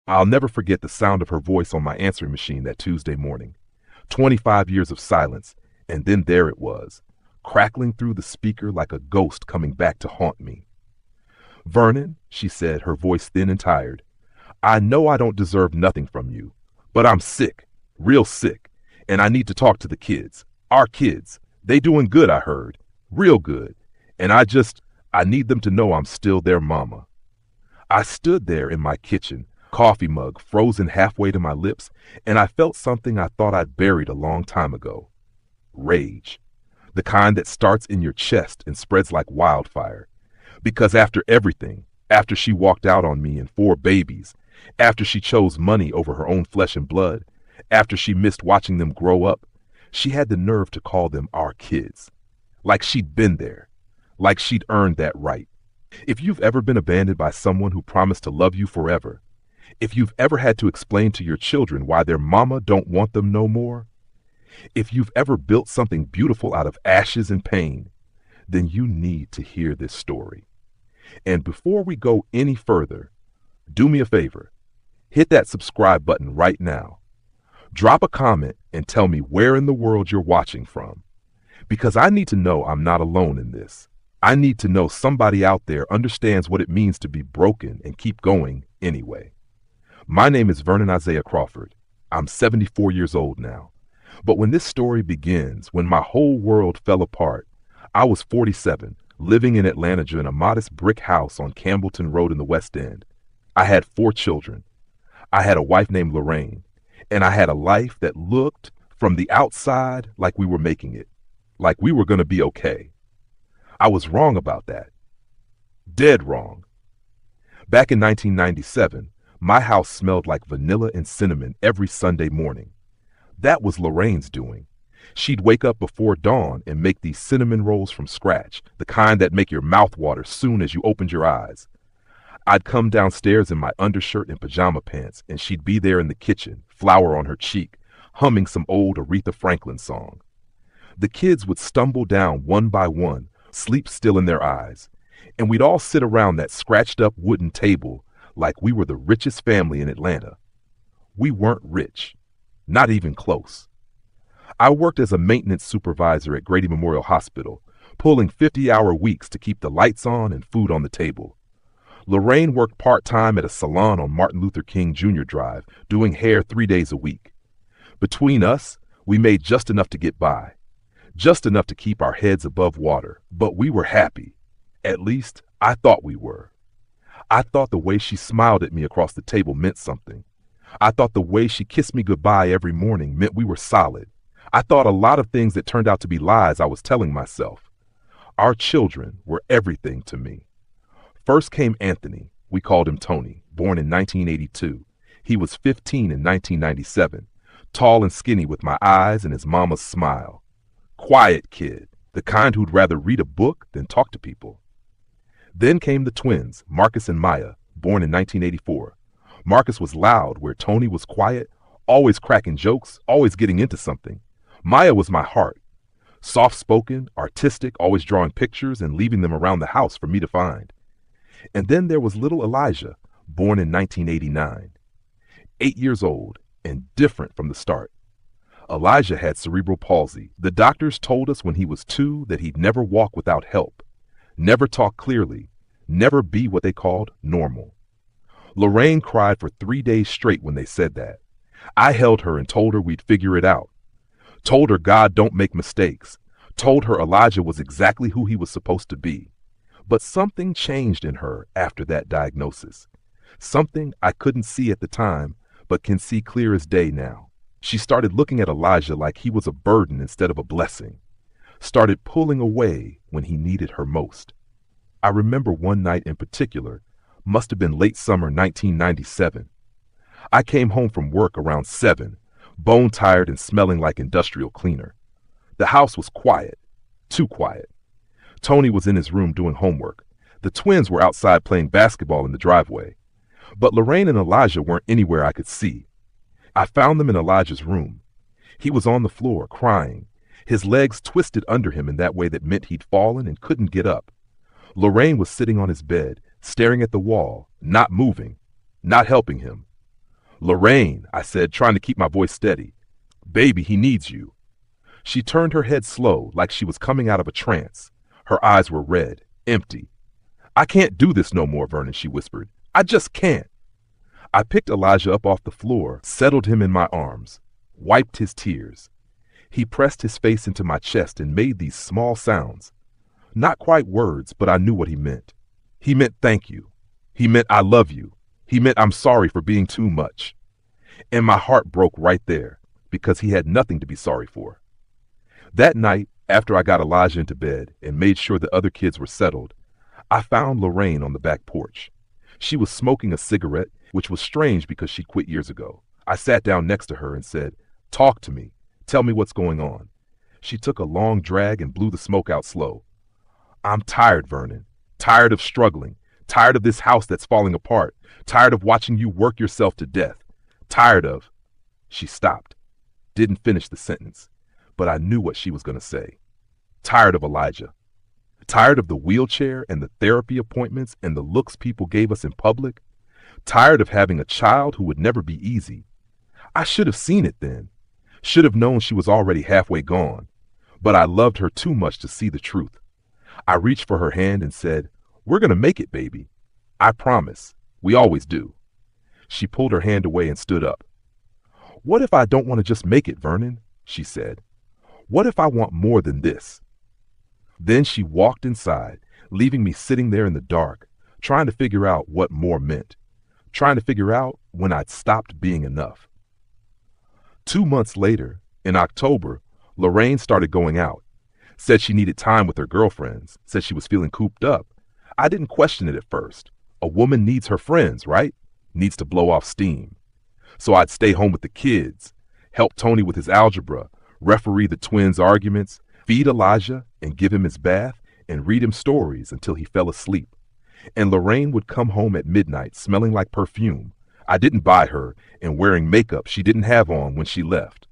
I'll never forget the sound of her voice on my answering machine that Tuesday morning. 25 years of silence, and then there it was, crackling through the speaker like a ghost coming back to haunt me. "Vernon," she said, her voice thin and tired, "I know I don't deserve nothing from you, but I'm sick, real sick, and I need to talk to the kids. Our kids. They doing good, I heard. Real good. And I need them to know I'm still their mama." I stood there in my kitchen, coffee mug frozen halfway to my lips, and I felt something I thought I'd buried a long time ago. Rage. The kind that starts in your chest and spreads like wildfire. Because after everything, after she walked out on me and 4 babies, after she chose money over her own flesh and blood, after she missed watching them grow up, she had the nerve to call them our kids. Like she'd been there. Like she'd earned that right. If you've ever been abandoned by someone who promised to love you forever, if you've ever had to explain to your children why their mama don't want them no more, if you've ever built something beautiful out of ashes and pain, then you need to hear this story. And before we go any further, do me a favor. Hit that subscribe button right now. Drop a comment and tell me where in the world you're watching from. Because I need to know I'm not alone in this. I need to know somebody out there understands what it means to be broken and keep going anyway. My name is Vernon Isaiah Crawford. I'm 74 years old now. But when this story begins, when my whole world fell apart, I was 47, living in Atlanta in a modest brick house on Campbellton Road in the West End. I had 4 children. I had a wife named Lorraine, and I had a life that looked, from the outside, like we were making it, like we were going to be okay. I was wrong about that. Dead wrong. Back in 1997, my house smelled like vanilla and cinnamon every Sunday morning. That was Lorraine's doing. She'd wake up before dawn and make these cinnamon rolls from scratch, the kind that make your mouth water soon as you opened your eyes. I'd come downstairs in my undershirt and pajama pants, and she'd be there in the kitchen, flour on her cheek, humming some old Aretha Franklin song. The kids would stumble down one by one, sleep still in their eyes, and we'd all sit around that scratched-up wooden table like we were the richest family in Atlanta. We weren't rich, not even close. I worked as a maintenance supervisor at Grady Memorial Hospital, pulling 50-hour weeks to keep the lights on and food on the table. Lorraine worked part-time at a salon on Martin Luther King Jr. Drive, doing hair 3 days a week. Between us, we made just enough to get by, just enough to keep our heads above water, but we were happy. At least, I thought we were. I thought the way she smiled at me across the table meant something. I thought the way she kissed me goodbye every morning meant we were solid. I thought a lot of things that turned out to be lies I was telling myself. Our children were everything to me. First came Anthony, we called him Tony, born in 1982. He was 15 in 1997, tall and skinny with my eyes and his mama's smile. Quiet kid, the kind who'd rather read a book than talk to people. Then came the twins, Marcus and Maya, born in 1984. Marcus was loud, where Tony was quiet, always cracking jokes, always getting into something. Maya was my heart. Soft-spoken, artistic, always drawing pictures and leaving them around the house for me to find. And then there was little Elijah, born in 1989. 8 years old and different from the start. Elijah had cerebral palsy. The doctors told us when he was 2 that he'd never walk without help, never talk clearly, never be what they called normal. Lorraine cried for 3 days straight when they said that. I held her and told her we'd figure it out. Told her God don't make mistakes. Told her Elijah was exactly who he was supposed to be. But something changed in her after that diagnosis. Something I couldn't see at the time, but can see clear as day now. She started looking at Elijah like he was a burden instead of a blessing. Started pulling away when he needed her most. I remember one night in particular, must have been late summer 1997. I came home from work around 7, bone-tired and smelling like industrial cleaner. The house was quiet, too quiet. Tony was in his room doing homework. The twins were outside playing basketball in the driveway. But Lorraine and Elijah weren't anywhere I could see. I found them in Elijah's room. He was on the floor, crying, his legs twisted under him in that way that meant he'd fallen and couldn't get up. Lorraine was sitting on his bed, staring at the wall, not moving, not helping him. "Lorraine," I said, trying to keep my voice steady. "Baby, he needs you." She turned her head slow, like she was coming out of a trance. Her eyes were red, empty. "I can't do this no more, Vernon," she whispered. "I just can't." I picked Elijah up off the floor, settled him in my arms, wiped his tears. He pressed his face into my chest and made these small sounds. Not quite words, but I knew what he meant. He meant thank you. He meant I love you. He meant I'm sorry for being too much. And my heart broke right there, because he had nothing to be sorry for. That night, after I got Elijah into bed and made sure the other kids were settled, I found Lorraine on the back porch. She was smoking a cigarette, which was strange because she quit years ago. I sat down next to her and said, "Talk to me. Tell me what's going on." She took a long drag and blew the smoke out slow. "I'm tired, Vernon. Tired of struggling. Tired of this house that's falling apart. Tired of watching you work yourself to death. Tired of—" She stopped. Didn't finish the sentence, but I knew what she was going to say. Tired of Elijah. Tired of the wheelchair and the therapy appointments and the looks people gave us in public. Tired of having a child who would never be easy. I should have seen it then. Should have known she was already halfway gone. But I loved her too much to see the truth. I reached for her hand and said, "We're going to make it, baby. I promise. We always do." She pulled her hand away and stood up. "What if I don't want to just make it, Vernon?" she said. "What if I want more than this?" Then she walked inside, leaving me sitting there in the dark, trying to figure out what more meant, trying to figure out when I'd stopped being enough. 2 months later, in October, Lorraine started going out, said she needed time with her girlfriends, said she was feeling cooped up. I didn't question it at first. A woman needs her friends, right? Needs to blow off steam. So I'd stay home with the kids, help Tony with his algebra, referee the twins' arguments, feed Elijah and give him his bath, and read him stories until he fell asleep. And Lorraine would come home at midnight smelling like perfume I didn't buy her and wearing makeup she didn't have on when she left.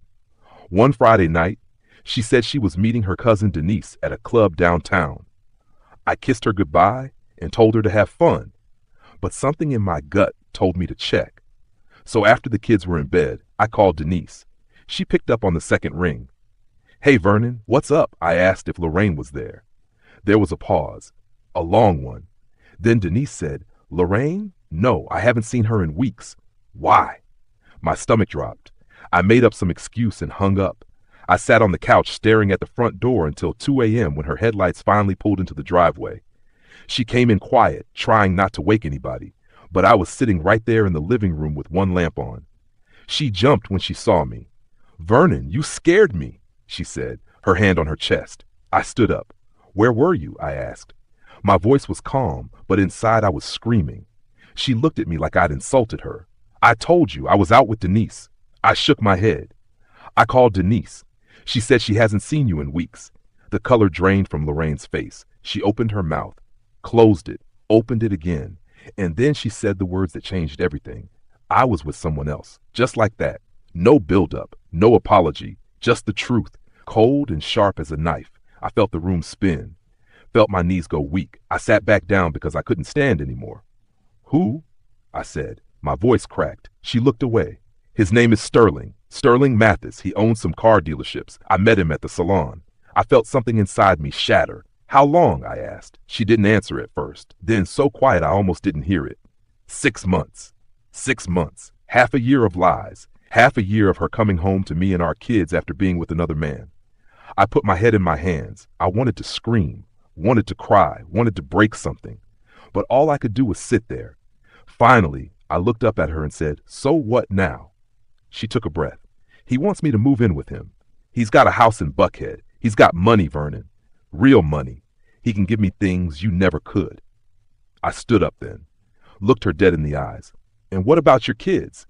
One Friday night, she said she was meeting her cousin Denise at a club downtown. I kissed her goodbye and told her to have fun, but something in my gut told me to check. So after the kids were in bed, I called Denise. She picked up on the second ring. "Hey, Vernon, what's up?" I asked if Lorraine was there. There was a pause, a long one. Then Denise said, "Lorraine? No, I haven't seen her in weeks." "Why?" My stomach dropped. I made up some excuse and hung up. I sat on the couch staring at the front door until 2 a.m. when her headlights finally pulled into the driveway. She came in quiet, trying not to wake anybody, but I was sitting right there in the living room with one lamp on. She jumped when she saw me. "Vernon, you scared me," she said, her hand on her chest. I stood up. "Where were you?" I asked. My voice was calm, but inside I was screaming. She looked at me like I'd insulted her. "I told you, I was out with Denise." I shook my head. I called Denise. She said she hasn't seen you in weeks. The color drained from Lorraine's face. She opened her mouth, closed it, opened it again, and then she said the words that changed everything. "I was with someone else," just like that. No buildup, no apology, just the truth, cold and sharp as a knife. I felt the room spin, felt my knees go weak. I sat back down because I couldn't stand anymore. "Who?" I said. My voice cracked. She looked away. "His name is Sterling. Sterling Mathis. He owns some car dealerships. I met him at the salon." I felt something inside me shatter. "How long?" I asked. She didn't answer at first. Then so quiet I almost didn't hear it. 6 months. 6 months. Half a year of lies. Half a year of her coming home to me and our kids after being with another man. I put my head in my hands. I wanted to scream, wanted to cry, wanted to break something. But all I could do was sit there. Finally, I looked up at her and said, "So what now?" She took a breath. "He wants me to move in with him. He's got a house in Buckhead. He's got money, Vernon. Real money. He can give me things you never could." I stood up then, looked her dead in the eyes. "And what about your kids?"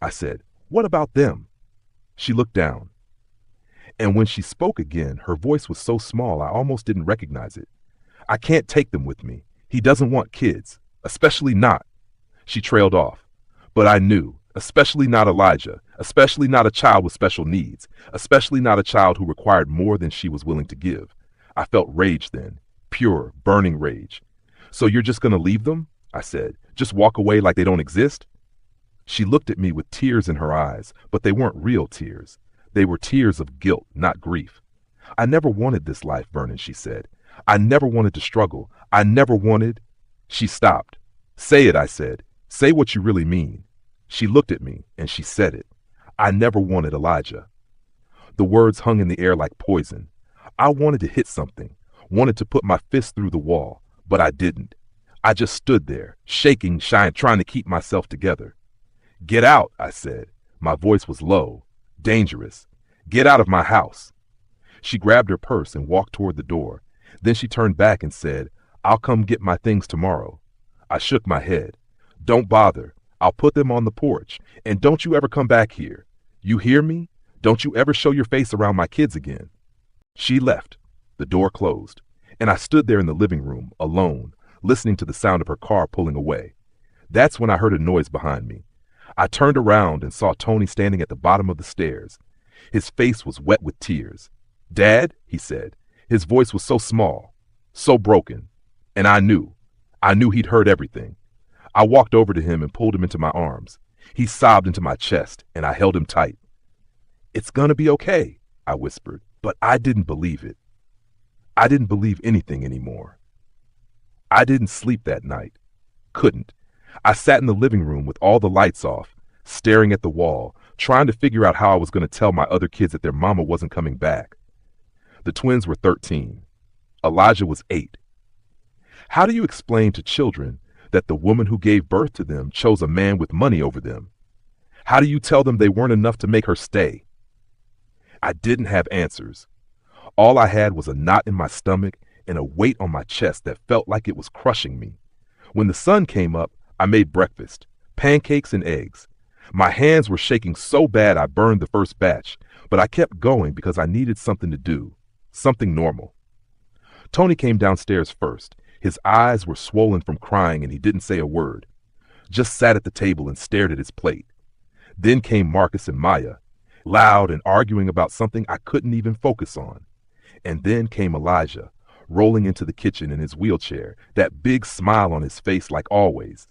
I said, "What about them?" She looked down. And when she spoke again, her voice was so small I almost didn't recognize it. "I can't take them with me. He doesn't want kids, especially not." She trailed off. But I knew, especially not Elijah, especially not a child with special needs, especially not a child who required more than she was willing to give. I felt rage then, pure, burning rage. "So you're just going to leave them?" I said. "Just walk away like they don't exist?" She looked at me with tears in her eyes, but they weren't real tears. They were tears of guilt, not grief. I never wanted this life, Vernon, she said. I never wanted to struggle. I never wanted. She stopped. Say it, I said. Say what you really mean. She looked at me, and she said it. I never wanted Elijah. The words hung in the air like poison. I wanted to hit something, wanted to put my fist through the wall, but I didn't. I just stood there, shaking, trying to keep myself together. Get out, I said. My voice was low, dangerous. Get out of my house. She grabbed her purse and walked toward the door. Then she turned back and said, I'll come get my things tomorrow. I shook my head. Don't bother. I'll put them on the porch. And don't you ever come back here. You hear me? Don't you ever show your face around my kids again. She left. The door closed. And I stood there in the living room, alone, listening to the sound of her car pulling away. That's when I heard a noise behind me. I turned around and saw Tony standing at the bottom of the stairs. His face was wet with tears. Dad, he said. His voice was so small, so broken. And I knew he'd heard everything. I walked over to him and pulled him into my arms. He sobbed into my chest, and I held him tight. It's gonna be okay, I whispered, but I didn't believe it. I didn't believe anything anymore. I didn't sleep that night. Couldn't. I sat in the living room with all the lights off, staring at the wall, trying to figure out how I was going to tell my other kids that their mama wasn't coming back. The twins were 13. Elijah was 8. How do you explain to children that the woman who gave birth to them chose a man with money over them? How do you tell them they weren't enough to make her stay? I didn't have answers. All I had was a knot in my stomach and a weight on my chest that felt like it was crushing me. When the sun came up, I made breakfast, pancakes and eggs. My hands were shaking so bad I burned the first batch, but I kept going because I needed something to do, something normal. Tony came downstairs first. His eyes were swollen from crying and he didn't say a word, just sat at the table and stared at his plate. Then came Marcus and Maya, loud and arguing about something I couldn't even focus on. And then came Elijah, rolling into the kitchen in his wheelchair, that big smile on his face like always.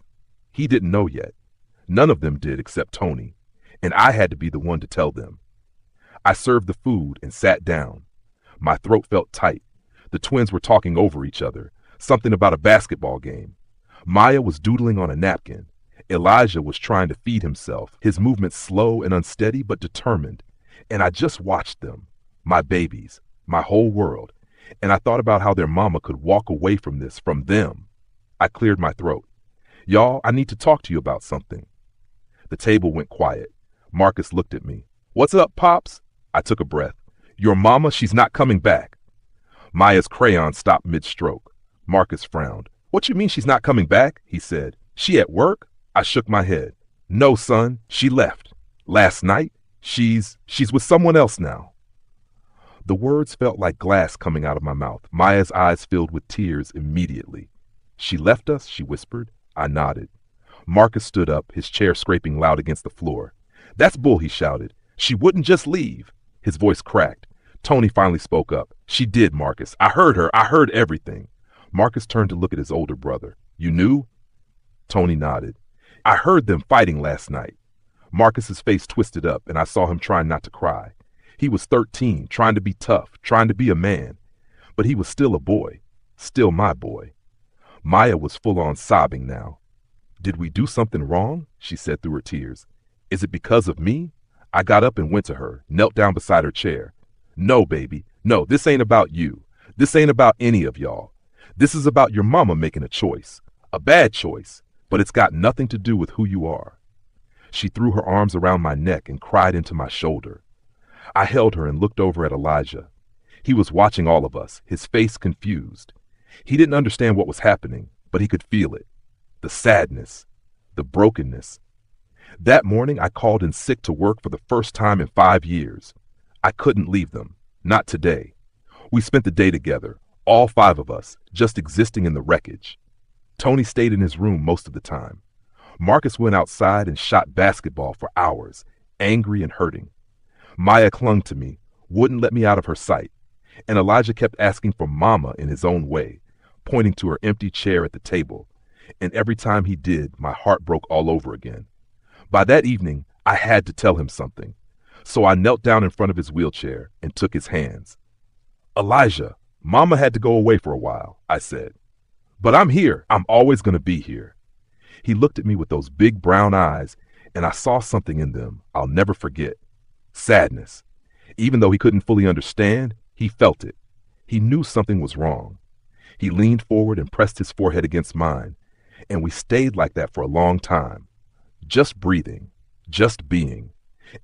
He didn't know yet. None of them did except Tony, and I had to be the one to tell them. I served the food and sat down. My throat felt tight. The twins were talking over each other, something about a basketball game. Maya was doodling on a napkin. Elijah was trying to feed himself, his movements slow and unsteady but determined. And I just watched them, my babies, my whole world, and I thought about how their mama could walk away from this, from them. I cleared my throat. Y'all, I need to talk to you about something. The table went quiet. Marcus looked at me. What's up, Pops? I took a breath. Your mama, she's not coming back. Maya's crayon stopped mid-stroke. Marcus frowned. What you mean she's not coming back? He said. She at work? I shook my head. No, son, she left. Last night? She's with someone else now. The words felt like glass coming out of my mouth. Maya's eyes filled with tears immediately. She left us, she whispered. I nodded. Marcus stood up, his chair scraping loud against the floor. That's bull, he shouted. She wouldn't just leave. His voice cracked. Tony finally spoke up. She did, Marcus. I heard her. I heard everything. Marcus turned to look at his older brother. You knew? Tony nodded. I heard them fighting last night. Marcus's face twisted up, and I saw him trying not to cry. He was 13, trying to be tough, trying to be a man. But he was still a boy, still my boy. Maya was full on sobbing now. Did we do something wrong? She said through her tears. Is it because of me? I got up and went to her, knelt down beside her chair. No, baby. No, this ain't about you. This ain't about any of y'all. This is about your mama making a choice. A bad choice, but it's got nothing to do with who you are. She threw her arms around my neck and cried into my shoulder. I held her and looked over at Elijah. He was watching all of us, his face confused. He didn't understand what was happening, but he could feel it. The sadness, the brokenness. That morning, I called in sick to work for the first time in 5 years. I couldn't leave them, not today. We spent the day together, all 5 of us, just existing in the wreckage. Tony stayed in his room most of the time. Marcus went outside and shot basketball for hours, angry and hurting. Maya clung to me, wouldn't let me out of her sight, and Elijah kept asking for Mama in his own way, pointing to her empty chair at the table, and every time he did, my heart broke all over again. By that evening, I had to tell him something. So I knelt down in front of his wheelchair and took his hands. Elijah, Mama had to go away for a while, I said. But I'm here. I'm always going to be here. He looked at me with those big brown eyes, and I saw something in them I'll never forget. Sadness. Even though he couldn't fully understand, he felt it. He knew something was wrong. He leaned forward and pressed his forehead against mine, and we stayed like that for a long time. Just breathing, just being.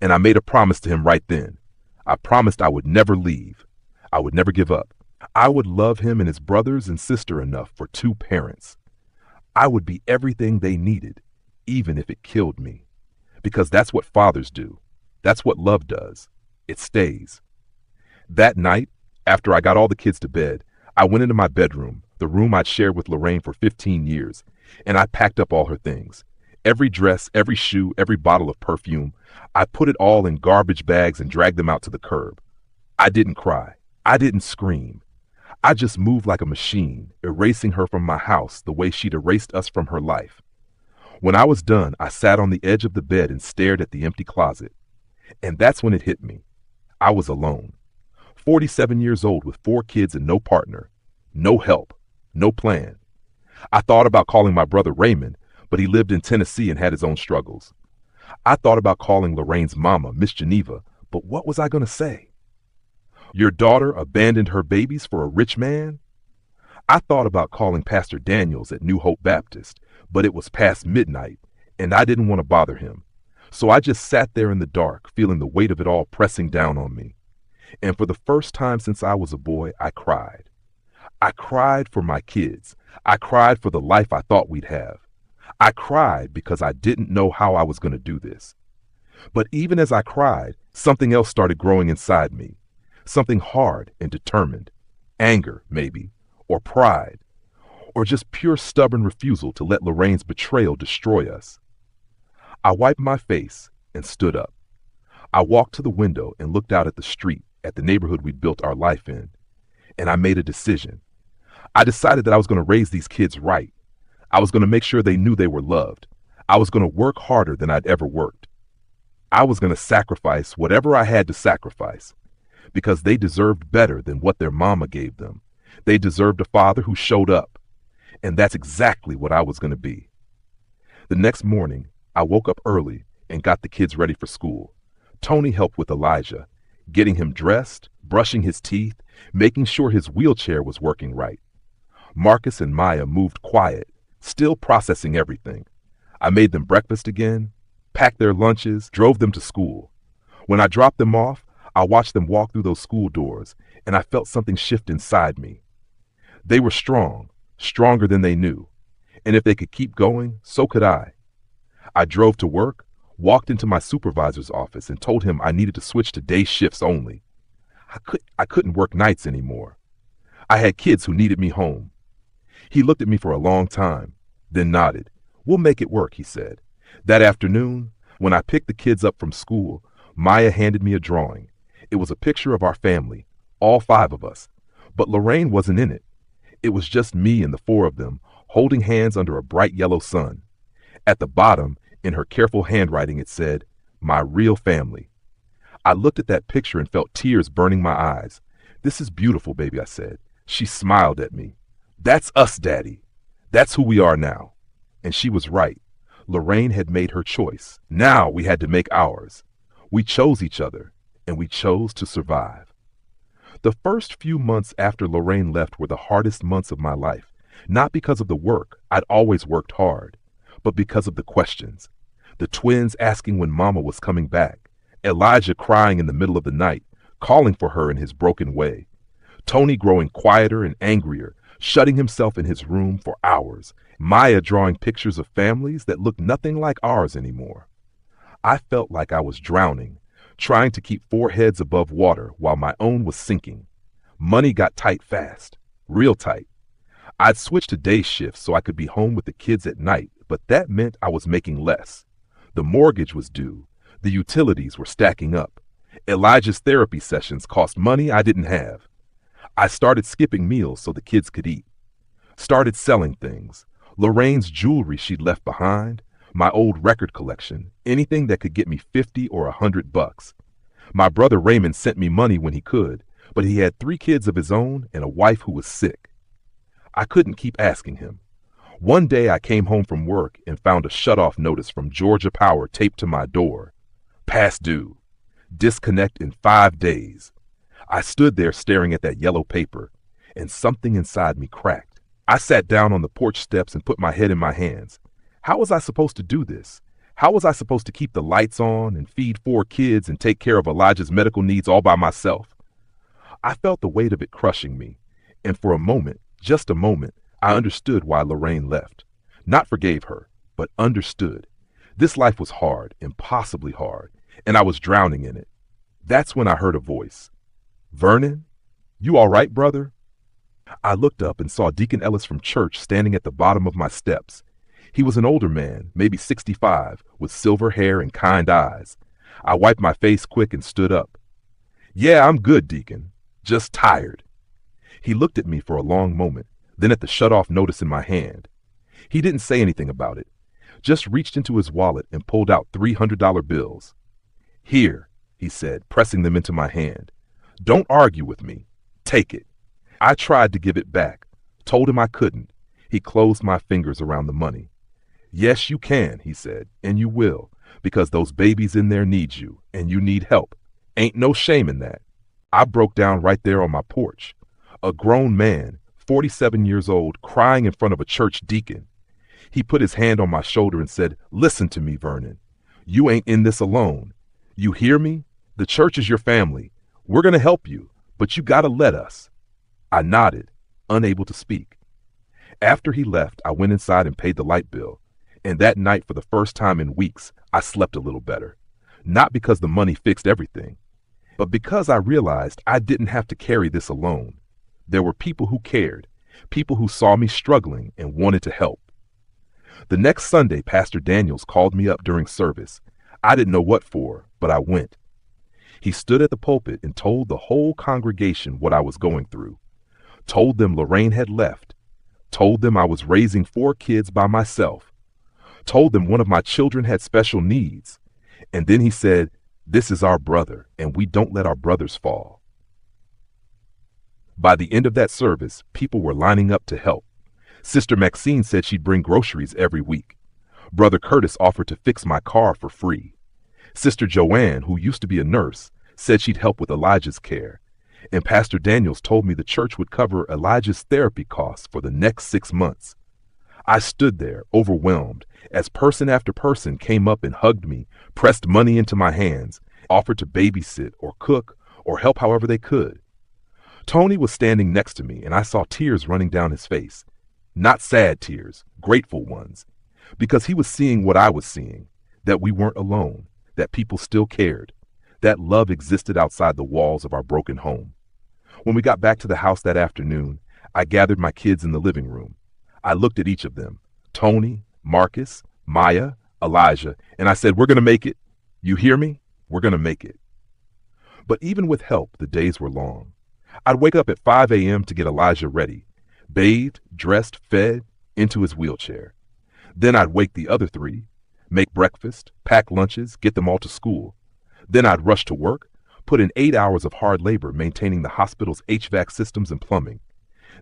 And I made a promise to him right then. I promised I would never leave. I would never give up. I would love him and his brothers and sister enough for 2 parents. I would be everything they needed, even if it killed me. Because that's what fathers do. That's what love does. It stays. That night, after I got all the kids to bed, I went into my bedroom, the room I'd shared with Lorraine for 15 years, and I packed up all her things. Every dress, every shoe, every bottle of perfume. I put it all in garbage bags and dragged them out to the curb. I didn't cry. I didn't scream. I just moved like a machine, erasing her from my house the way she'd erased us from her life. When I was done, I sat on the edge of the bed and stared at the empty closet. And that's when it hit me. I was alone. 47 years old with 4 kids and no partner. No help. No plan. I thought about calling my brother Raymond, but he lived in Tennessee and had his own struggles. I thought about calling Lorraine's mama, Miss Geneva, but what was I going to say? Your daughter abandoned her babies for a rich man? I thought about calling Pastor Daniels at New Hope Baptist, but it was past midnight, and I didn't want to bother him. So I just sat there in the dark, feeling the weight of it all pressing down on me. And for the first time since I was a boy, I cried. I cried for my kids. I cried for the life I thought we'd have. I cried because I didn't know how I was going to do this. But even as I cried, something else started growing inside me. Something hard and determined. Anger, maybe, or pride, or just pure stubborn refusal to let Lorraine's betrayal destroy us. I wiped my face and stood up. I walked to the window and looked out at the street, at the neighborhood we'd built our life in, and I made a decision. I decided that I was going to raise these kids right. I was going to make sure they knew they were loved. I was going to work harder than I'd ever worked. I was going to sacrifice whatever I had to sacrifice, because they deserved better than what their mama gave them. They deserved a father who showed up, and that's exactly what I was going to be. The next morning, I woke up early and got the kids ready for school. Tony helped with Elijah, getting him dressed, brushing his teeth, making sure his wheelchair was working right. Marcus and Maya moved quiet, still processing everything. I made them breakfast again, packed their lunches, drove them to school. When I dropped them off, I watched them walk through those school doors, and I felt something shift inside me. They were strong, stronger than they knew, and if they could keep going, so could I. I drove to work, walked into my supervisor's office, and told him I needed to switch to day shifts only. I couldn't work nights anymore. I had kids who needed me home. He looked at me for a long time, then nodded. "We'll make it work," he said. That afternoon, when I picked the kids up from school, Maya handed me a drawing. It was a picture of our family, all 5 of us, but Lorraine wasn't in it. It was just me and the 4 of them, holding hands under a bright yellow sun. At the bottom, in her careful handwriting, it said, "My real family." I looked at that picture and felt tears burning my eyes. "This is beautiful, baby," I said. She smiled at me. "That's us, Daddy. That's who we are now." And she was right. Lorraine had made her choice. Now we had to make ours. We chose each other, and we chose to survive. The first few months after Lorraine left were the hardest months of my life, not because of the work. I'd always worked hard, but because of the questions. The twins asking when Mama was coming back, Elijah crying in the middle of the night, calling for her in his broken way, Tony growing quieter and angrier, shutting himself in his room for hours, Maya drawing pictures of families that looked nothing like ours anymore. I felt like I was drowning, trying to keep 4 heads above water while my own was sinking. Money got tight fast, real tight. I'd switched to day shifts so I could be home with the kids at night, but that meant I was making less. The mortgage was due. The utilities were stacking up. Elijah's therapy sessions cost money I didn't have. I started skipping meals so the kids could eat. Started selling things. Lorraine's jewelry she'd left behind, My old record collection, anything that could get me 50 or $100. My brother Raymond sent me money when he could, but he had 3 kids of his own and a wife who was sick. I couldn't keep asking him. One day I came home from work and found a shut-off notice from Georgia Power taped to my door. Past due. Disconnect in 5 days. I stood there staring at that yellow paper, and something inside me cracked. I sat down on the porch steps and put my head in my hands. How was I supposed to do this? How was I supposed to keep the lights on and feed 4 kids and take care of Elijah's medical needs all by myself? I felt the weight of it crushing me, and for a moment, just a moment, I understood why Lorraine left. Not forgave her, but understood. This life was hard, impossibly hard, and I was drowning in it. That's when I heard a voice. Vernon? You all right, brother? I looked up and saw Deacon Ellis from church standing at the bottom of my steps. He was an older man, maybe 65, with silver hair and kind eyes. I wiped my face quick and stood up. Yeah, I'm good, Deacon. Just tired. He looked at me for a long moment, then at the shut-off notice in my hand. He didn't say anything about it, just reached into his wallet and pulled out $300 bills. Here, he said, pressing them into my hand. Don't argue with me. Take it. I tried to give it back, told him I couldn't. He closed my fingers around the money. Yes, you can, he said, and you will, because those babies in there need you, and you need help. Ain't no shame in that. I broke down right there on my porch. A grown man, 47 years old, crying in front of a church deacon. He put his hand on my shoulder and said, Listen to me, Vernon. You ain't in this alone. You hear me? The church is your family. We're going to help you, but you got to let us. I nodded, unable to speak. After he left, I went inside and paid the light bill. And that night, for the first time in weeks, I slept a little better. Not because the money fixed everything, but because I realized I didn't have to carry this alone. There were people who cared, people who saw me struggling and wanted to help. The next Sunday, Pastor Daniels called me up during service. I didn't know what for, but I went. He stood at the pulpit and told the whole congregation what I was going through. Told them Lorraine had left. Told them I was raising 4 kids by myself. Told them one of my children had special needs. And then he said, This is our brother, and we don't let our brothers fall. By the end of that service, people were lining up to help. Sister Maxine said she'd bring groceries every week. Brother Curtis offered to fix my car for free. Sister Joanne, who used to be a nurse, said she'd help with Elijah's care. And Pastor Daniels told me the church would cover Elijah's therapy costs for the next 6 months. I stood there, overwhelmed, as person after person came up and hugged me, pressed money into my hands, offered to babysit or cook or help however they could. Tony was standing next to me, and I saw tears running down his face. Not sad tears, grateful ones, because he was seeing what I was seeing, that we weren't alone, that people still cared, that love existed outside the walls of our broken home. When we got back to the house that afternoon, I gathered my kids in the living room. I looked at each of them, Tony, Marcus, Maya, Elijah, and I said, We're going to make it. You hear me? We're going to make it. But even with help, the days were long. I'd wake up at 5 a.m. to get Elijah ready, bathed, dressed, fed, into his wheelchair. Then I'd wake the other 3, make breakfast, pack lunches, get them all to school. Then I'd rush to work, put in 8 hours of hard labor maintaining the hospital's HVAC systems and plumbing.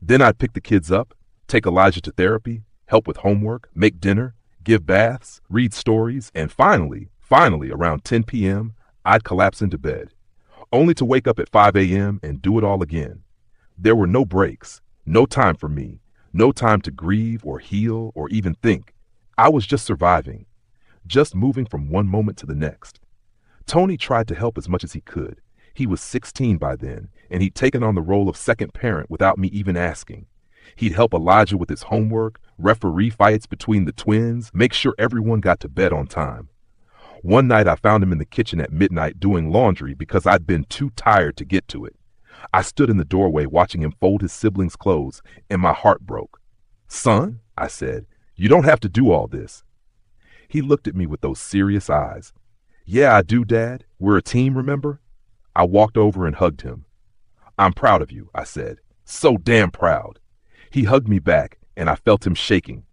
Then I'd pick the kids up, take Elijah to therapy, help with homework, make dinner, give baths, read stories, and finally, around 10 p.m., I'd collapse into bed, only to wake up at 5 a.m. and do it all again. There were no breaks, no time for me, no time to grieve or heal or even think. I was just surviving, just moving from one moment to the next. Tony tried to help as much as he could. He was 16 by then, and he'd taken on the role of second parent without me even asking. He'd help Elijah with his homework, referee fights between the twins, make sure everyone got to bed on time. One night I found him in the kitchen at midnight doing laundry because I'd been too tired to get to it. I stood in the doorway watching him fold his siblings' clothes, and my heart broke. Son, I said, you don't have to do all this. He looked at me with those serious eyes. Yeah, I do, Dad. We're a team, remember? I walked over and hugged him. I'm proud of you, I said. So damn proud. He hugged me back, and I felt him shaking.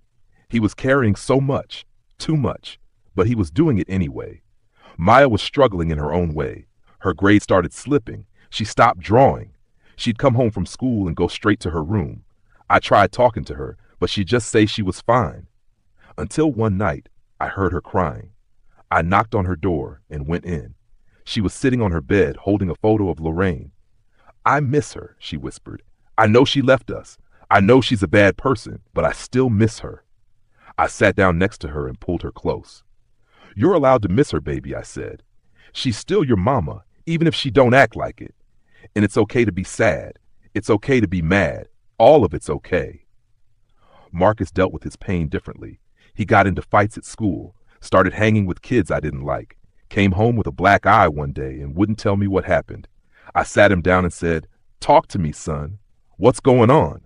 He was carrying so much, Too much. But he was doing it anyway. Maya was struggling in her own way. Her grades started slipping. She stopped drawing. She'd come home from school and go straight to her room. I tried talking to her, but she'd just say she was fine. Until one night, I heard her crying. I knocked on her door and went in. She was sitting on her bed holding a photo of Lorraine. "I miss her," she whispered. "I know she left us. I know she's a bad person, but I still miss her." I sat down next to her and pulled her close. "You're allowed to miss her, baby," I said. "She's still your mama, even if she don't act like it. And it's okay to be sad. It's okay to be mad. All of it's okay." Marcus dealt with his pain differently. He got into fights at school, started hanging with kids I didn't like, came home with a black eye one day and wouldn't tell me what happened. I sat him down and said, "Talk to me, son. What's going on?"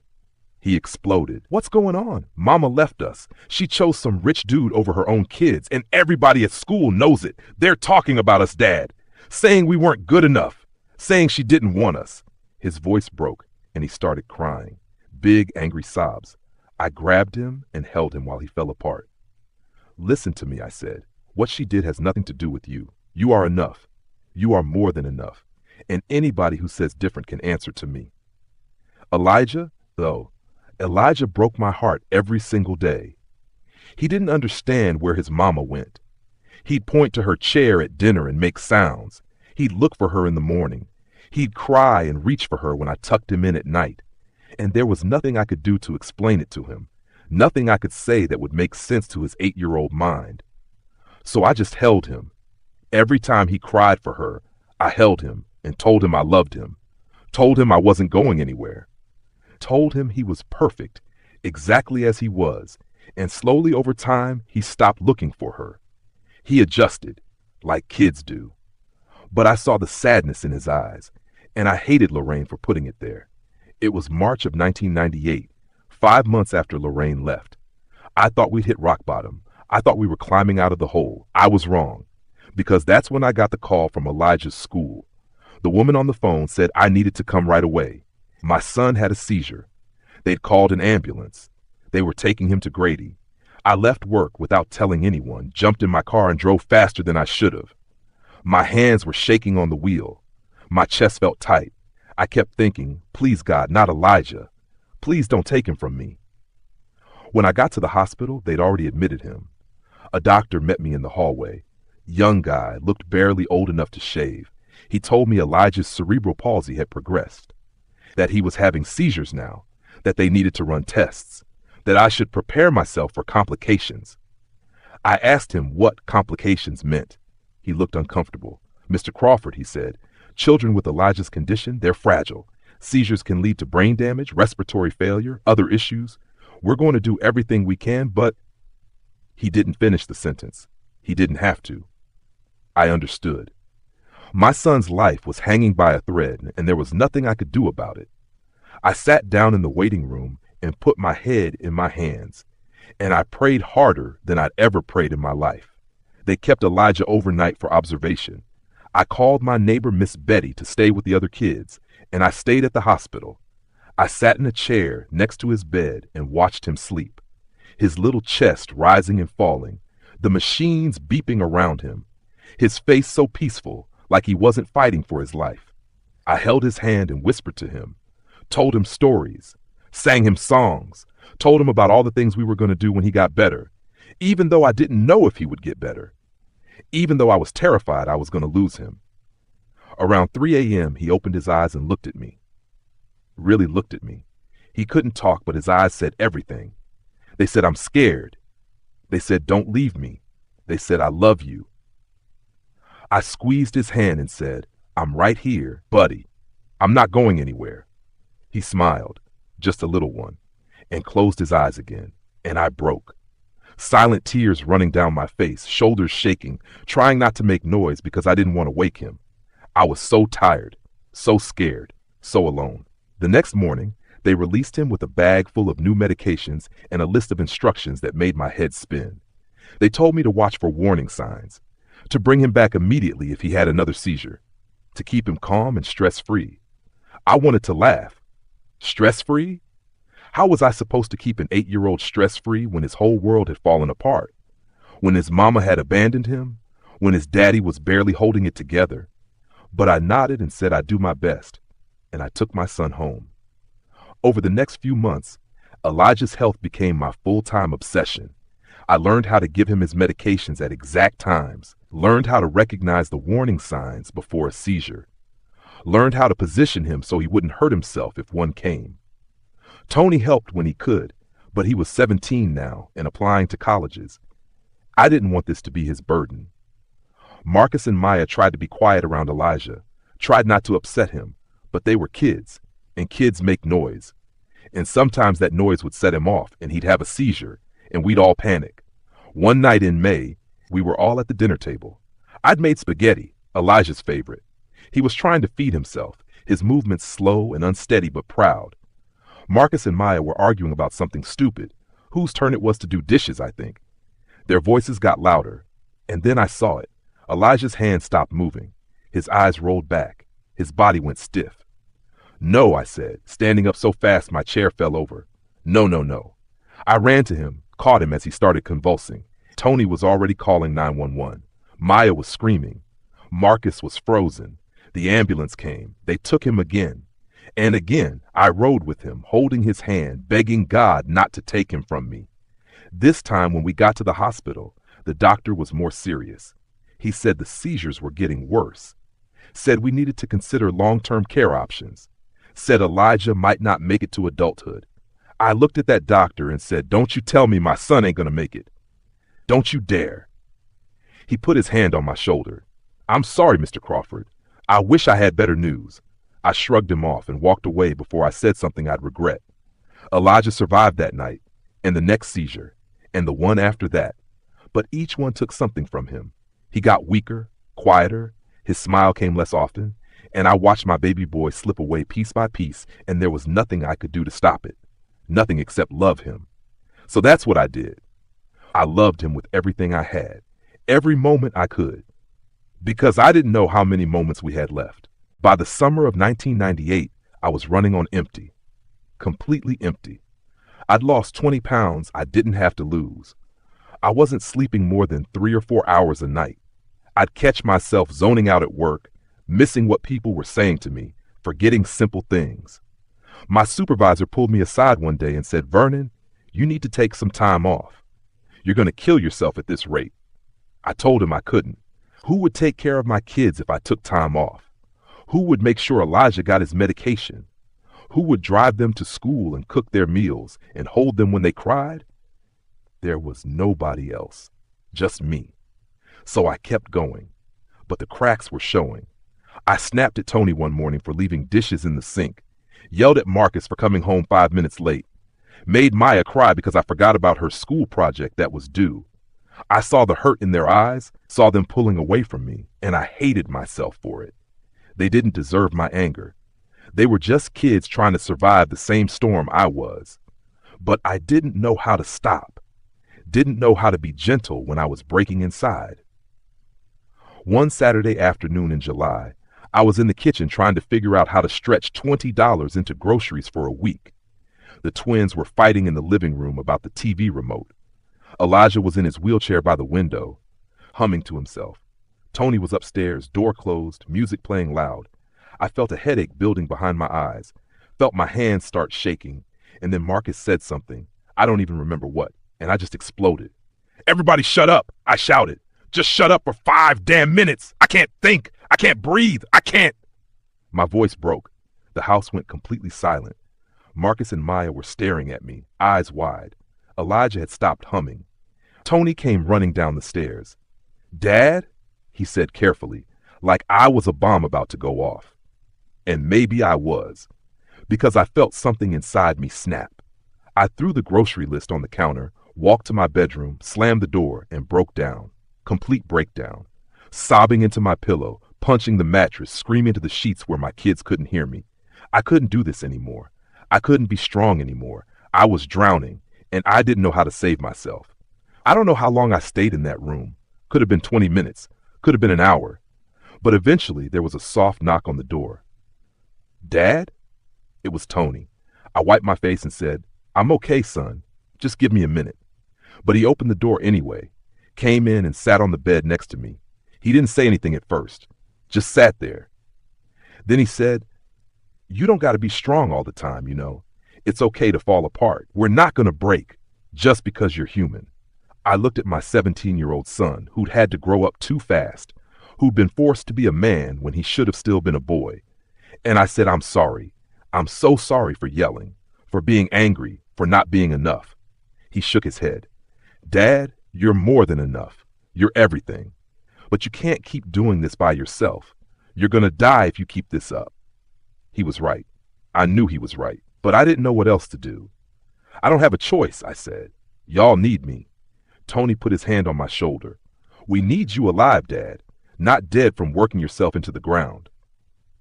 He exploded. "What's going on? Mama left us. She chose some rich dude over her own kids, and everybody at school knows it. They're talking about us, Dad, saying we weren't good enough, saying she didn't want us." His voice broke, and he started crying. Big, angry sobs. I grabbed him and held him while he fell apart. "Listen to me," I said. "What she did has nothing to do with you. You are enough. You are more than enough. And anybody who says different can answer to me." Elijah, though, Elijah broke my heart every single day. He didn't understand where his mama went. He'd point to her chair at dinner and make sounds. He'd look for her in the morning. He'd cry and reach for her when I tucked him in at night. And there was nothing I could do to explain it to him. Nothing I could say that would make sense to his 8-year-old mind. So I just held him. Every time he cried for her, I held him and told him I loved him. Told him I wasn't going anywhere. Told him he was perfect, exactly as he was, and slowly over time he stopped looking for her. He adjusted, like kids do. But I saw the sadness in his eyes, and I hated Lorraine for putting it there. It was March of 1998, 5 months after Lorraine left. I thought we'd hit rock bottom. I thought we were climbing out of the hole. I was wrong, because that's when I got the call from Elijah's school. The woman on the phone said I needed to come right away. My son had a seizure. They'd called an ambulance. They were taking him to Grady. I left work without telling anyone, jumped in my car and drove faster than I should have. My hands were shaking on the wheel. My chest felt tight. I kept thinking, please God, not Elijah. Please don't take him from me. When I got to the hospital, they'd already admitted him. A doctor met me in the hallway. Young guy, looked barely old enough to shave. He told me Elijah's cerebral palsy had progressed, that he was having seizures now, that they needed to run tests, that I should prepare myself for complications. I asked him what complications meant. He looked uncomfortable. "Mr. Crawford," he said, "children with Elijah's condition, they're fragile. Seizures can lead to brain damage, respiratory failure, other issues. We're going to do everything we can, but—" He didn't finish the sentence. He didn't have to. I understood. My son's life was hanging by a thread, and there was nothing I could do about it. I sat down in the waiting room and put my head in my hands, and I prayed harder than I'd ever prayed in my life. They kept Elijah overnight for observation. I called my neighbor, Miss Betty, to stay with the other kids, and I stayed at the hospital. I sat in a chair next to his bed and watched him sleep, his little chest rising and falling, the machines beeping around him, his face so peaceful, like he wasn't fighting for his life. I held his hand and whispered to him, told him stories, sang him songs, told him about all the things we were going to do when he got better, even though I didn't know if he would get better, even though I was terrified I was going to lose him. Around 3 a.m., he opened his eyes and looked at me. Really looked at me. He couldn't talk, but his eyes said everything. They said, "I'm scared." They said, "Don't leave me." They said, "I love you." I squeezed his hand and said, "I'm right here, buddy. I'm not going anywhere." He smiled, just a little one, and closed his eyes again, and I broke. Silent tears running down my face, shoulders shaking, trying not to make noise because I didn't want to wake him. I was so tired, so scared, so alone. The next morning, they released him with a bag full of new medications and a list of instructions that made my head spin. They told me to watch for warning signs, to bring him back immediately if he had another seizure, to keep him calm and stress-free. I wanted to laugh. Stress-free? How was I supposed to keep an 8-year-old stress-free when his whole world had fallen apart? when his mama had abandoned him, when his daddy was barely holding it together. But I nodded and said I'd do my best, and I took my son home. Over the next few months, Elijah's health became my full-time obsession. I learned how to give him his medications at exact times, learned how to recognize the warning signs before a seizure, learned how to position him so he wouldn't hurt himself if one came. Tony helped when he could, but he was 17 now and applying to colleges. I didn't want this to be his burden. Marcus and Maya tried to be quiet around Elijah, tried not to upset him, but they were kids, and kids make noise. And sometimes that noise would set him off, and he'd have a seizure, and we'd all panic. One night in May, we were all at the dinner table. I'd made spaghetti, Elijah's favorite. He was trying to feed himself, his movements slow and unsteady but proud. Marcus and Maya were arguing about something stupid, whose turn it was to do dishes, I think. Their voices got louder, and then I saw it. Elijah's hand stopped moving. His eyes rolled back. His body went stiff. "No," I said, standing up so fast my chair fell over. "No, no, no." I ran to him, caught him as he started convulsing. Tony was already calling 911. Maya was screaming. Marcus was frozen. The ambulance came. They took him again. And again, I rode with him, holding his hand, begging God not to take him from me. This time, when we got to the hospital, the doctor was more serious. He said the seizures were getting worse. Said we needed to consider long-term care options. Said Elijah might not make it to adulthood. I looked at that doctor and said, "Don't you tell me my son ain't gonna make it. Don't you dare." He put his hand on my shoulder. "I'm sorry, Mr. Crawford. I wish I had better news." I shrugged him off and walked away before I said something I'd regret. Elijah survived that night, and the next seizure, and the one after that. But each one took something from him. He got weaker, quieter, his smile came less often, and I watched my baby boy slip away piece by piece, and there was nothing I could do to stop it. Nothing except love him. So that's what I did. I loved him with everything I had, every moment I could. Because I didn't know how many moments we had left. By the summer of 1998, I was running on empty. Completely empty. I'd lost 20 pounds I didn't have to lose. I wasn't sleeping more than 3 or 4 hours a night. I'd catch myself zoning out at work, missing what people were saying to me, forgetting simple things. My supervisor pulled me aside one day and said, "Vernon, you need to take some time off. You're going to kill yourself at this rate." I told him I couldn't. Who would take care of my kids if I took time off? Who would make sure Elijah got his medication? Who would drive them to school and cook their meals and hold them when they cried? There was nobody else, just me. So I kept going, but the cracks were showing. I snapped at Tony one morning for leaving dishes in the sink, yelled at Marcus for coming home 5 minutes late, made Maya cry because I forgot about her school project that was due. I saw the hurt in their eyes, saw them pulling away from me, and I hated myself for it. They didn't deserve my anger. They were just kids trying to survive the same storm I was. But I didn't know how to stop, didn't know how to be gentle when I was breaking inside. One Saturday afternoon in July, I was in the kitchen trying to figure out how to stretch $20 into groceries for a week. The twins were fighting in the living room about the TV remote. Elijah was in his wheelchair by the window, humming to himself. Tony was upstairs, door closed, music playing loud. I felt a headache building behind my eyes, felt my hands start shaking, and then Marcus said something, I don't even remember what, and I just exploded. "Everybody shut up," I shouted. "Just shut up for 5 damn minutes. I can't think. I can't breathe. I can't." My voice broke. The house went completely silent. Marcus and Maya were staring at me, eyes wide. Elijah had stopped humming. Tony came running down the stairs. "Dad," he said carefully, like I was a bomb about to go off. And maybe I was, because I felt something inside me snap. I threw the grocery list on the counter, walked to my bedroom, slammed the door, and broke down. Complete breakdown. Sobbing into my pillow, punching the mattress, screaming into the sheets where my kids couldn't hear me. I couldn't do this anymore. I couldn't be strong anymore. I was drowning, and I didn't know how to save myself. I don't know how long I stayed in that room. Could have been 20 minutes. Could have been an hour. But eventually there was a soft knock on the door. "Dad?" It was Tony. I wiped my face and said, "I'm okay, son. Just give me a minute." But he opened the door anyway. came in and sat on the bed next to me. He didn't say anything at first, just sat there. Then he said, "You don't got to be strong all the time, you know. It's okay to fall apart. We're not going to break just because you're human." I looked at my 17-year-old son, who'd had to grow up too fast, who'd been forced to be a man when he should have still been a boy. And I said, "I'm sorry. I'm so sorry for yelling, for being angry, for not being enough." He shook his head. "Dad, you're more than enough. You're everything. But you can't keep doing this by yourself. You're going to die if you keep this up." He was right. I knew he was right, but I didn't know what else to do. "I don't have a choice," I said. "Y'all need me." Tony put his hand on my shoulder. "We need you alive, Dad, not dead from working yourself into the ground."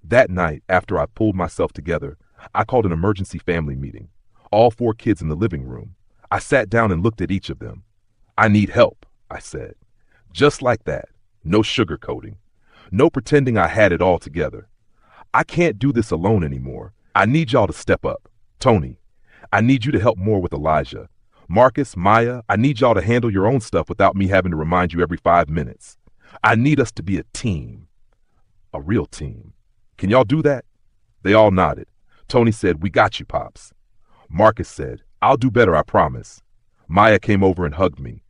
That night, after I pulled myself together, I called an emergency family meeting. All 4 kids in the living room. I sat down and looked at each of them. "I need help," I said. Just like that. No sugarcoating. No pretending I had it all together. "I can't do this alone anymore. I need y'all to step up. Tony, I need you to help more with Elijah. Marcus, Maya, I need y'all to handle your own stuff without me having to remind you every 5 minutes. I need us to be a team. A real team. Can y'all do that?" They all nodded. Tony said, "We got you, Pops." Marcus said, "I'll do better, I promise." Maya came over and hugged me.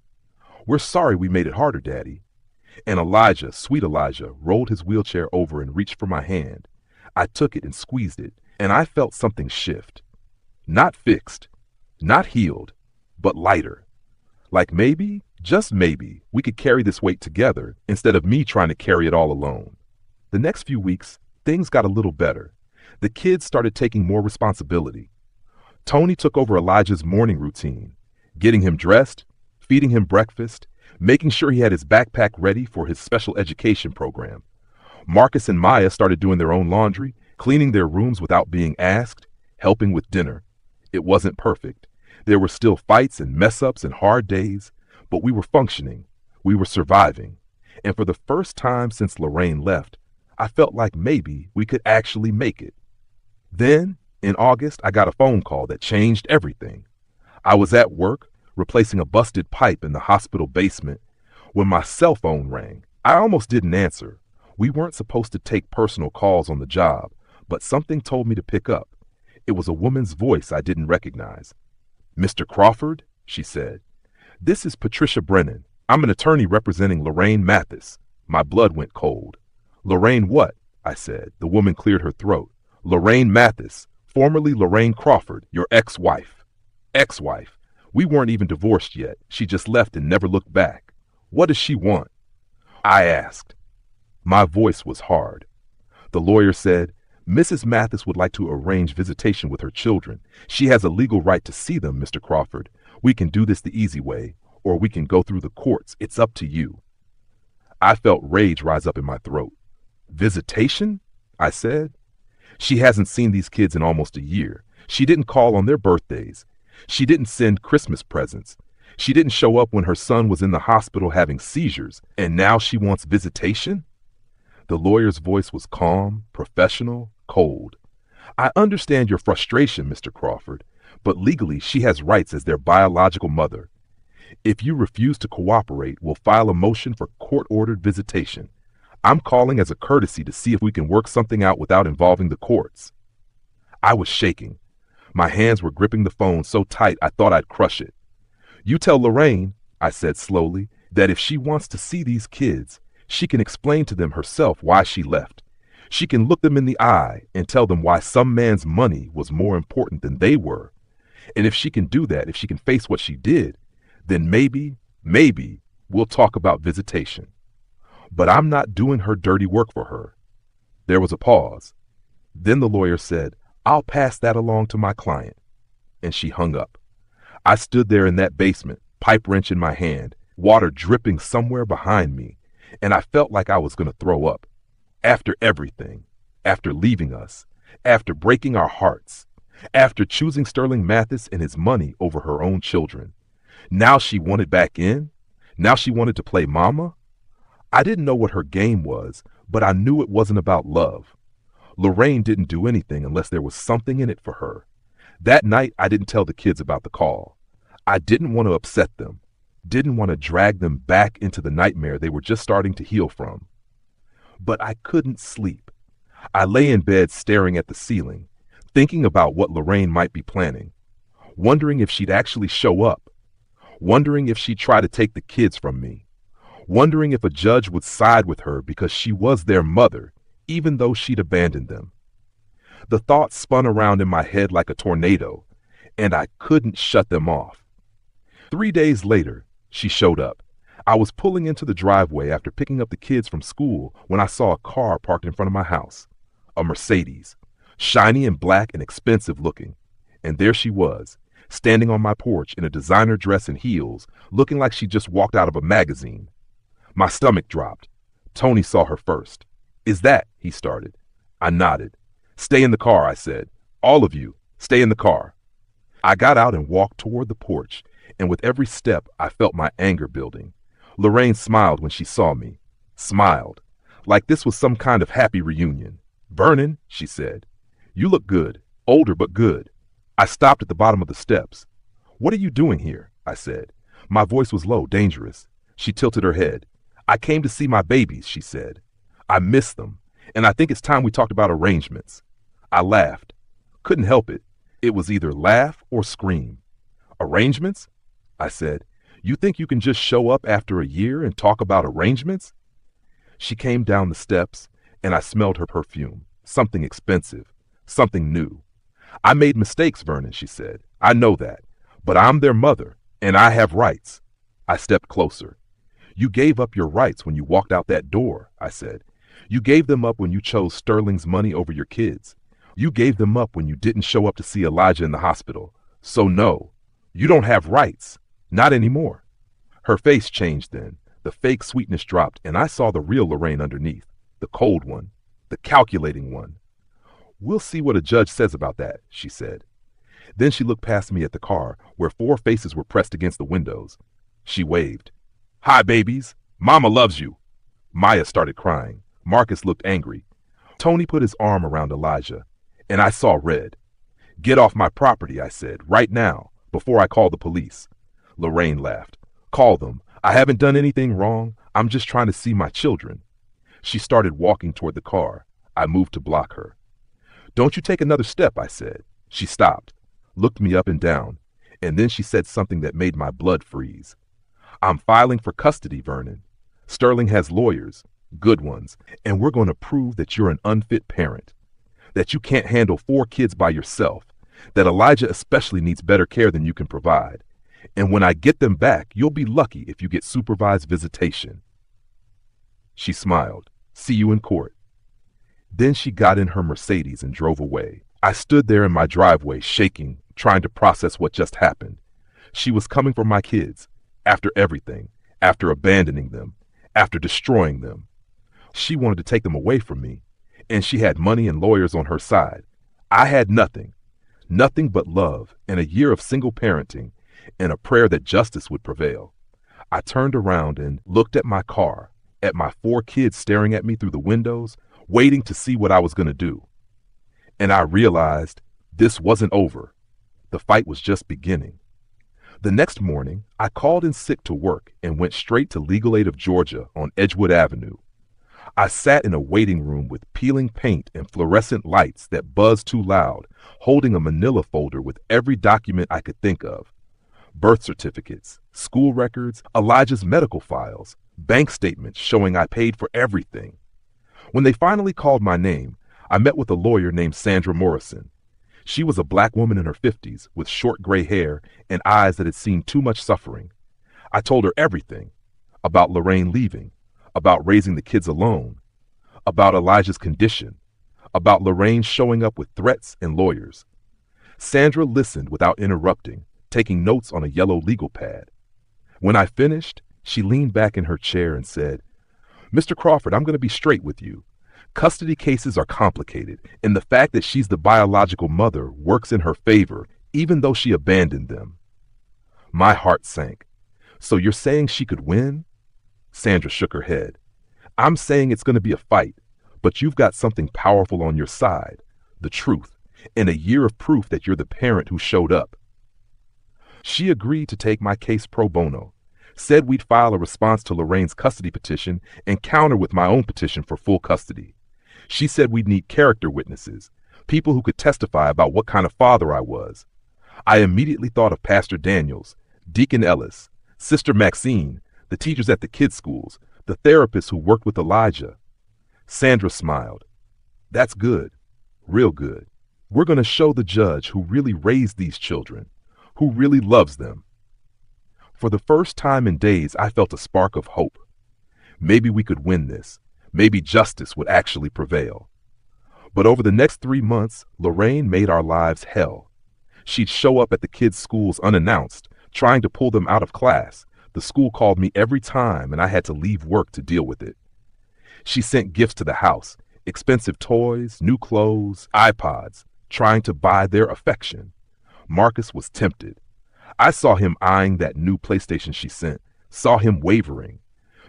"We're sorry we made it harder, Daddy." And Elijah, sweet Elijah, rolled his wheelchair over and reached for my hand. I took it and squeezed it, and I felt something shift. Not fixed, not healed, but lighter. Like maybe, just maybe, we could carry this weight together instead of me trying to carry it all alone. The next few weeks, things got a little better. The kids started taking more responsibility. Tony took over Elijah's morning routine, getting him dressed, feeding him breakfast, making sure he had his backpack ready for his special education program. Marcus and Maya started doing their own laundry, cleaning their rooms without being asked, helping with dinner. It wasn't perfect. There were still fights and mess-ups and hard days, but we were functioning. We were surviving. And for the first time since Lorraine left, I felt like maybe we could actually make it. Then, in August, I got a phone call that changed everything. I was at work, replacing a busted pipe in the hospital basement, when my cell phone rang. I almost didn't answer. We weren't supposed to take personal calls on the job, but something told me to pick up. It was a woman's voice I didn't recognize. "Mr. Crawford," she said. "This is Patricia Brennan. I'm an attorney representing Lorraine Mathis." My blood went cold. "Lorraine what?" I said. The woman cleared her throat. "Lorraine Mathis, formerly Lorraine Crawford, your ex-wife." Ex-wife? We weren't even divorced yet. She just left and never looked back. What does she want? I asked. My voice was hard. The lawyer said, "Mrs. Mathis would like to arrange visitation with her children. She has a legal right to see them, Mr. Crawford. We can do this the easy way, or we can go through the courts. It's up to you." I felt rage rise up in my throat. "Visitation?" I said. "She hasn't seen these kids in almost a year. She didn't call on their birthdays. She didn't send Christmas presents. She didn't show up when her son was in the hospital having seizures, and now she wants visitation?" The lawyer's voice was calm, professional, cold. "I understand your frustration, Mr. Crawford, but legally she has rights as their biological mother. If you refuse to cooperate, we'll file a motion for court-ordered visitation. I'm calling as a courtesy to see if we can work something out without involving the courts." I was shaking. My hands were gripping the phone so tight I thought I'd crush it. "You tell Lorraine," I said slowly, "that if she wants to see these kids, she can explain to them herself why she left. She can look them in the eye and tell them why some man's money was more important than they were. And if she can do that, if she can face what she did, then maybe we'll talk about visitation. But I'm not doing her dirty work for her." There was a pause. Then the lawyer said, "I'll pass that along to my client." And she hung up. I stood there in that basement, pipe wrench in my hand, water dripping somewhere behind me, and I felt like I was going to throw up. After everything, after leaving us, after breaking our hearts, after choosing Sterling Mathis and his money over her own children. Now she wanted back in? Now she wanted to play mama? I didn't know what her game was, but I knew it wasn't about love. Lorraine didn't do anything unless there was something in it for her. That night, I didn't tell the kids about the call. I didn't want to upset them. didn't want to drag them back into the nightmare they were just starting to heal from. But I couldn't sleep. I lay in bed staring at the ceiling, thinking about what Lorraine might be planning, wondering if she'd actually show up, wondering if she'd try to take the kids from me, wondering if a judge would side with her because she was their mother, even though she'd abandoned them. The thoughts spun around in my head like a tornado, and I couldn't shut them off. 3 days later, she showed up. I was pulling into the driveway after picking up the kids from school when I saw a car parked in front of my house. A Mercedes, shiny and black and expensive looking. And there she was, standing on my porch in a designer dress and heels, looking like she just walked out of a magazine. My stomach dropped. Tony saw her first. "Is that?" he started. I nodded. "Stay in the car," I said. "All of you, stay in the car." I got out and walked toward the porch, and with every step I felt my anger building. Lorraine smiled when she saw me. Smiled. Like this was some kind of happy reunion. "Vernon," she said, "you look good. Older but good." I stopped at the bottom of the steps. "What are you doing here?" I said. My voice was low, dangerous. She tilted her head. "I came to see my babies," she said. "I miss them, and I think it's time we talked about arrangements." I laughed. Couldn't help it. It was either laugh or scream. "Arrangements?" I said. "You think you can just show up after a year and talk about arrangements?" She came down the steps, and I smelled her perfume. Something expensive. Something new. "I made mistakes, Vernon," she said. "I know that. But I'm their mother, and I have rights." I stepped closer. "You gave up your rights when you walked out that door," I said. "You gave them up when you chose Sterling's money over your kids. You gave them up when you didn't show up to see Elijah in the hospital. So no, you don't have rights. Not anymore." Her face changed then. The fake sweetness dropped, and I saw the real Lorraine underneath. The cold one. The calculating one. "We'll see what a judge says about that," she said. Then she looked past me at the car, where 4 faces were pressed against the windows. She waved. "Hi, babies. Mama loves you." Maya started crying. Marcus looked angry. Tony put his arm around Elijah, and I saw red. "Get off my property," I said, "right now, before I call the police." Lorraine laughed. "Call them. I haven't done anything wrong. I'm just trying to see my children." She started walking toward the car. I moved to block her. "Don't you take another step," I said. She stopped, looked me up and down, and then she said something that made my blood freeze. "I'm filing for custody, Vernon. Sterling has lawyers, good ones, and we're going to prove that you're an unfit parent, that you can't handle 4 kids by yourself, that Elijah especially needs better care than you can provide. And when I get them back, you'll be lucky if you get supervised visitation." She smiled. "See you in court." Then she got in her Mercedes and drove away. I stood there in my driveway, shaking, trying to process what just happened. She was coming for my kids, after everything, after abandoning them, after destroying them. She wanted to take them away from me, and she had money and lawyers on her side. I had nothing, nothing but love and a year of single parenting and a prayer that justice would prevail. I turned around and looked at my car, at my 4 kids staring at me through the windows, waiting to see what I was going to do. And I realized this wasn't over. The fight was just beginning. The next morning, I called in sick to work and went straight to Legal Aid of Georgia on Edgewood Avenue. I sat in a waiting room with peeling paint and fluorescent lights that buzzed too loud, holding a manila folder with every document I could think of. Birth certificates, school records, Elijah's medical files, bank statements showing I paid for everything. When they finally called my name, I met with a lawyer named Sandra Morrison. She was a black woman in her 50s with short gray hair and eyes that had seen too much suffering. I told her everything about Lorraine leaving, about raising the kids alone, about Elijah's condition, about Lorraine showing up with threats and lawyers. Sandra listened without interrupting, taking notes on a yellow legal pad. When I finished, she leaned back in her chair and said, "Mr. Crawford, I'm going to be straight with you. Custody cases are complicated, and the fact that she's the biological mother works in her favor, even though she abandoned them." My heart sank. "So you're saying she could win?" Sandra shook her head. "I'm saying it's going to be a fight, but you've got something powerful on your side, the truth, and a year of proof that you're the parent who showed up." She agreed to take my case pro bono. Said we'd file a response to Lorraine's custody petition and counter with my own petition for full custody. She said we'd need character witnesses, people who could testify about what kind of father I was. I immediately thought of Pastor Daniels, Deacon Ellis, Sister Maxine, the teachers at the kids' schools, the therapists who worked with Elijah. Sandra smiled. That's good, real good. We're going to show the judge who really raised these children, who really loves them. For the first time in days, I felt a spark of hope. Maybe we could win this. Maybe justice would actually prevail. But over the next 3 months, Lorraine made our lives hell. She'd show up at the kids' schools unannounced, trying to pull them out of class. The school called me every time, and I had to leave work to deal with it. She sent gifts to the house, expensive toys, new clothes, iPods, trying to buy their affection. Marcus was tempted. I saw him eyeing that new PlayStation she sent, saw him wavering.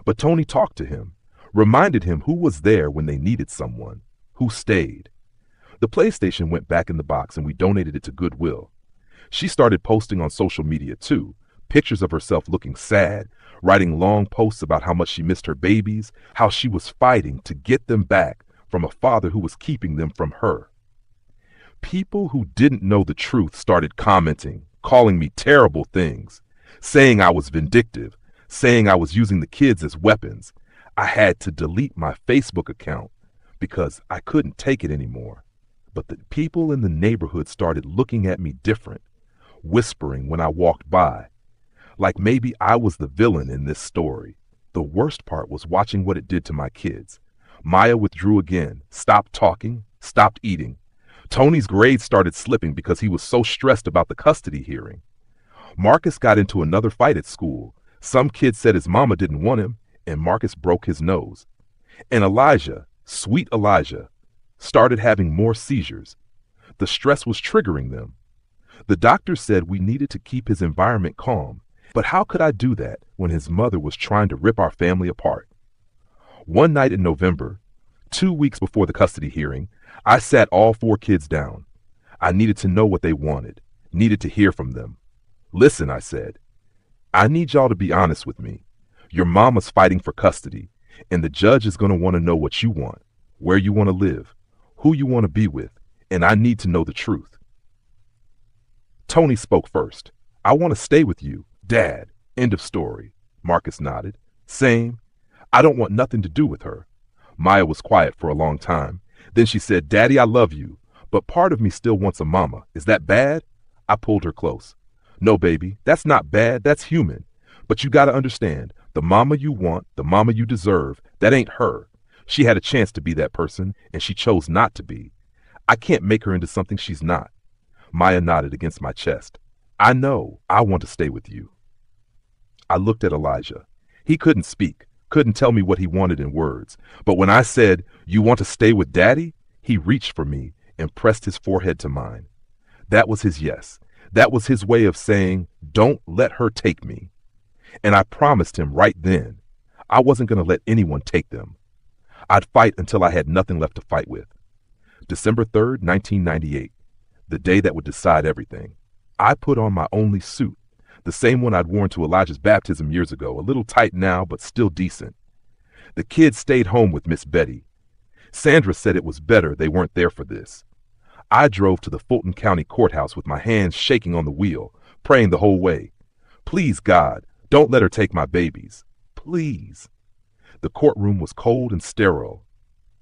But Tony talked to him, reminded him who was there when they needed someone, who stayed. The PlayStation went back in the box and we donated it to Goodwill. She started posting on social media too, pictures of herself looking sad, writing long posts about how much she missed her babies, how she was fighting to get them back from a father who was keeping them from her. People who didn't know the truth started commenting, calling me terrible things, saying I was vindictive, saying I was using the kids as weapons. I had to delete my Facebook account because I couldn't take it anymore. But the people in the neighborhood started looking at me different, whispering when I walked by, like maybe I was the villain in this story. The worst part was watching what it did to my kids. Maya withdrew again, stopped talking, stopped eating. Tony's grades started slipping because he was so stressed about the custody hearing. Marcus got into another fight at school. Some kid said his mama didn't want him, and Marcus broke his nose. And Elijah, sweet Elijah, started having more seizures. The stress was triggering them. The doctor said we needed to keep his environment calm, but how could I do that when his mother was trying to rip our family apart? One night in November, 2 weeks before the custody hearing, I sat all 4 kids down. I needed to know what they wanted, needed to hear from them. Listen, I said, I need y'all to be honest with me. Your mama's fighting for custody, and the judge is going to want to know what you want, where you want to live, who you want to be with, and I need to know the truth. Tony spoke first. I want to stay with you, Dad. End of story. Marcus nodded. Same. I don't want nothing to do with her. Maya was quiet for a long time. Then she said, Daddy, I love you, but part of me still wants a mama. Is that bad? I pulled her close. No, baby, that's not bad. That's human. But you got to understand, the mama you want, the mama you deserve, that ain't her. She had a chance to be that person, and she chose not to be. I can't make her into something she's not. Maya nodded against my chest. I know. I want to stay with you. I looked at Elijah. He couldn't speak, couldn't tell me what he wanted in words. But when I said, you want to stay with Daddy? He reached for me and pressed his forehead to mine. That was his yes. That was his way of saying, don't let her take me. And I promised him right then, I wasn't going to let anyone take them. I'd fight until I had nothing left to fight with. December 3rd, 1998, the day that would decide everything. I put on my only suit, the same one I'd worn to Elijah's baptism years ago, a little tight now, but still decent. The kids stayed home with Miss Betty. Sandra said it was better they weren't there for this. I drove to the Fulton County Courthouse with my hands shaking on the wheel, praying the whole way. Please, God, don't let her take my babies. Please. The courtroom was cold and sterile.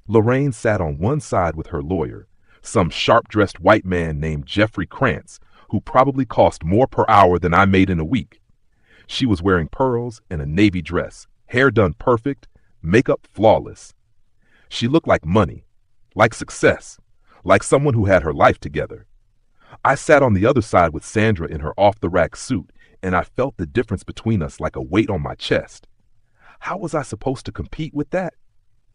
Lorraine sat on one side with her lawyer, some sharp-dressed white man named Jeffrey Krantz, who probably cost more per hour than I made in a week. She was wearing pearls and a navy dress, hair done perfect, makeup flawless. She looked like money, like success, like someone who had her life together. I sat on the other side with Sandra in her off-the-rack suit, and I felt the difference between us like a weight on my chest. How was I supposed to compete with that?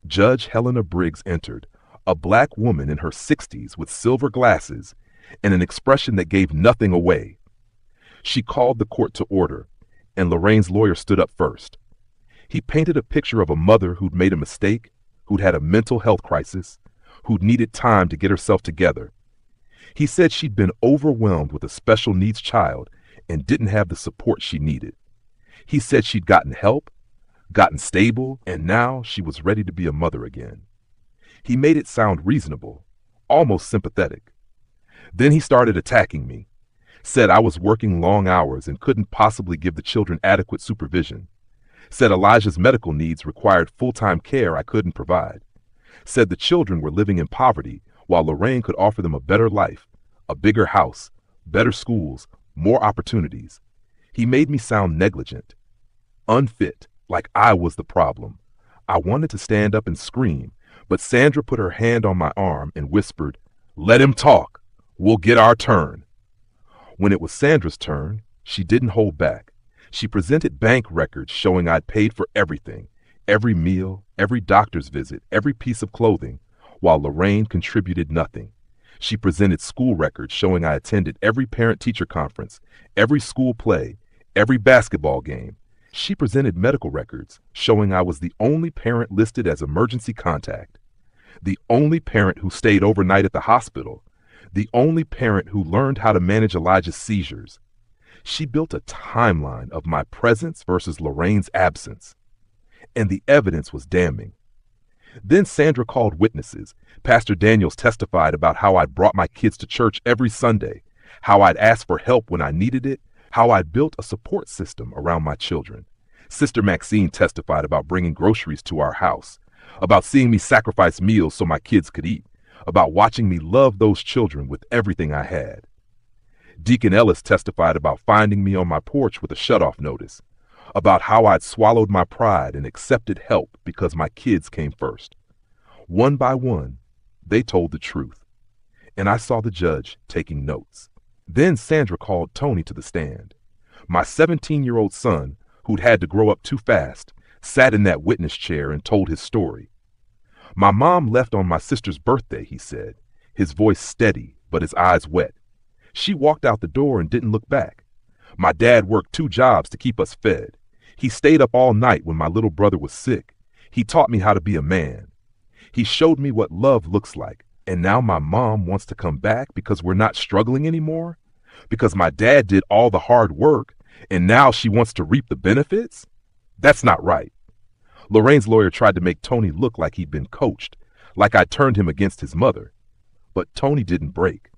Judge Helena Briggs entered, a black woman in her 60s with silver glasses and an expression that gave nothing away. She called the court to order, and Lorraine's lawyer stood up first. He painted a picture of a mother who'd made a mistake, who'd had a mental health crisis, who'd needed time to get herself together. He said she'd been overwhelmed with a special needs child and didn't have the support she needed. He said she'd gotten help, gotten stable, and now she was ready to be a mother again. He made it sound reasonable, almost sympathetic. Then he started attacking me, said I was working long hours and couldn't possibly give the children adequate supervision, said Elijah's medical needs required full-time care I couldn't provide, said the children were living in poverty while Lorraine could offer them a better life, a bigger house, better schools, more opportunities. He made me sound negligent, unfit, like I was the problem. I wanted to stand up and scream, but Sandra put her hand on my arm and whispered, "Let him talk. We'll get our turn." When it was Sandra's turn, she didn't hold back. She presented bank records showing I'd paid for everything, every meal, every doctor's visit, every piece of clothing, while Lorraine contributed nothing. She presented school records showing I attended every parent-teacher conference, every school play, every basketball game. She presented medical records showing I was the only parent listed as emergency contact, the only parent who stayed overnight at the hospital, the only parent who learned how to manage Elijah's seizures. She built a timeline of my presence versus Lorraine's absence, and the evidence was damning. Then Sandra called witnesses. Pastor Daniels testified about how I'd brought my kids to church every Sunday, how I'd asked for help when I needed it, how I'd built a support system around my children. Sister Maxine testified about bringing groceries to our house, about seeing me sacrifice meals so my kids could eat, about watching me love those children with everything I had. Deacon Ellis testified about finding me on my porch with a shutoff notice, about how I'd swallowed my pride and accepted help because my kids came first. One by one, they told the truth, and I saw the judge taking notes. Then Sandra called Tony to the stand. My 17-year-old son, who'd had to grow up too fast, sat in that witness chair and told his story. My mom left on my sister's birthday, he said, his voice steady but his eyes wet. She walked out the door and didn't look back. My dad worked 2 jobs to keep us fed. He stayed up all night when my little brother was sick. He taught me how to be a man. He showed me what love looks like. And now my mom wants to come back because we're not struggling anymore? Because my dad did all the hard work and now she wants to reap the benefits? That's not right. Lorraine's lawyer tried to make Tony look like he'd been coached, like I turned him against his mother. But Tony didn't break.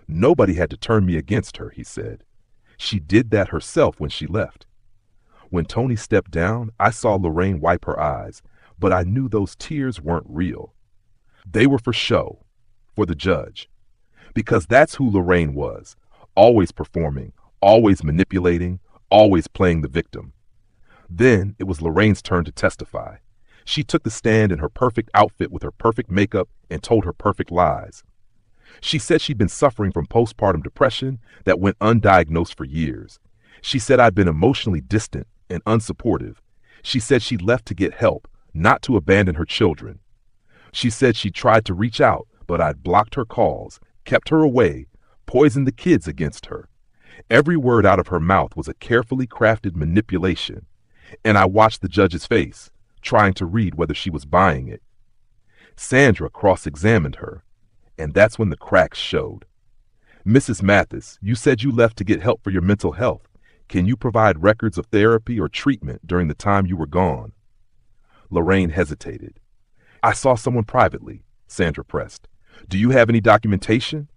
Nobody had to turn me against her, he said. She did that herself when she left. When Tony stepped down, I saw Lorraine wipe her eyes, but I knew those tears weren't real. They were for show, for the judge. Because that's who Lorraine was, always performing, always manipulating, always playing the victim. Then it was Lorraine's turn to testify. She took the stand in her perfect outfit with her perfect makeup and told her perfect lies. She said she'd been suffering from postpartum depression that went undiagnosed for years. She said I'd been emotionally distant and unsupportive. She said she left to get help, not to abandon her children. She said she tried to reach out, but I'd blocked her calls, kept her away, poisoned the kids against her. Every word out of her mouth was a carefully crafted manipulation, and I watched the judge's face, trying to read whether she was buying it. Sandra cross-examined her, and that's when the cracks showed. "Mrs. Mathis, you said you left to get help for your mental health. Can you provide records of therapy or treatment during the time you were gone?" Lorraine hesitated. "I saw someone privately," Sandra pressed. "Do you have any documentation?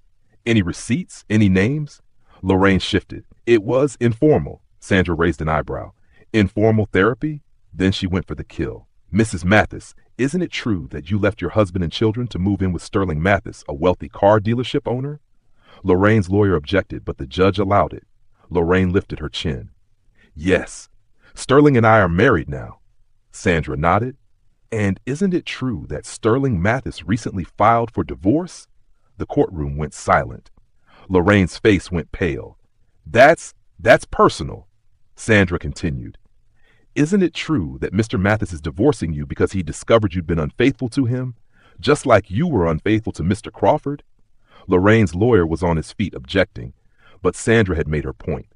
Any receipts? Any names?" Lorraine shifted. "It was informal." Sandra raised an eyebrow. "Informal therapy?" Then she went for the kill. "Mrs. Mathis, isn't it true that you left your husband and children to move in with Sterling Mathis, a wealthy car dealership owner?" Lorraine's lawyer objected, but the judge allowed it. Lorraine lifted her chin. "Yes, Sterling and I are married now." Sandra nodded. "And isn't it true that Sterling Mathis recently filed for divorce?" The courtroom went silent. Lorraine's face went pale. That's personal," Sandra continued. "Isn't it true that Mr. Mathis is divorcing you because he discovered you'd been unfaithful to him, just like you were unfaithful to Mr. Crawford?" Lorraine's lawyer was on his feet objecting, but Sandra had made her point.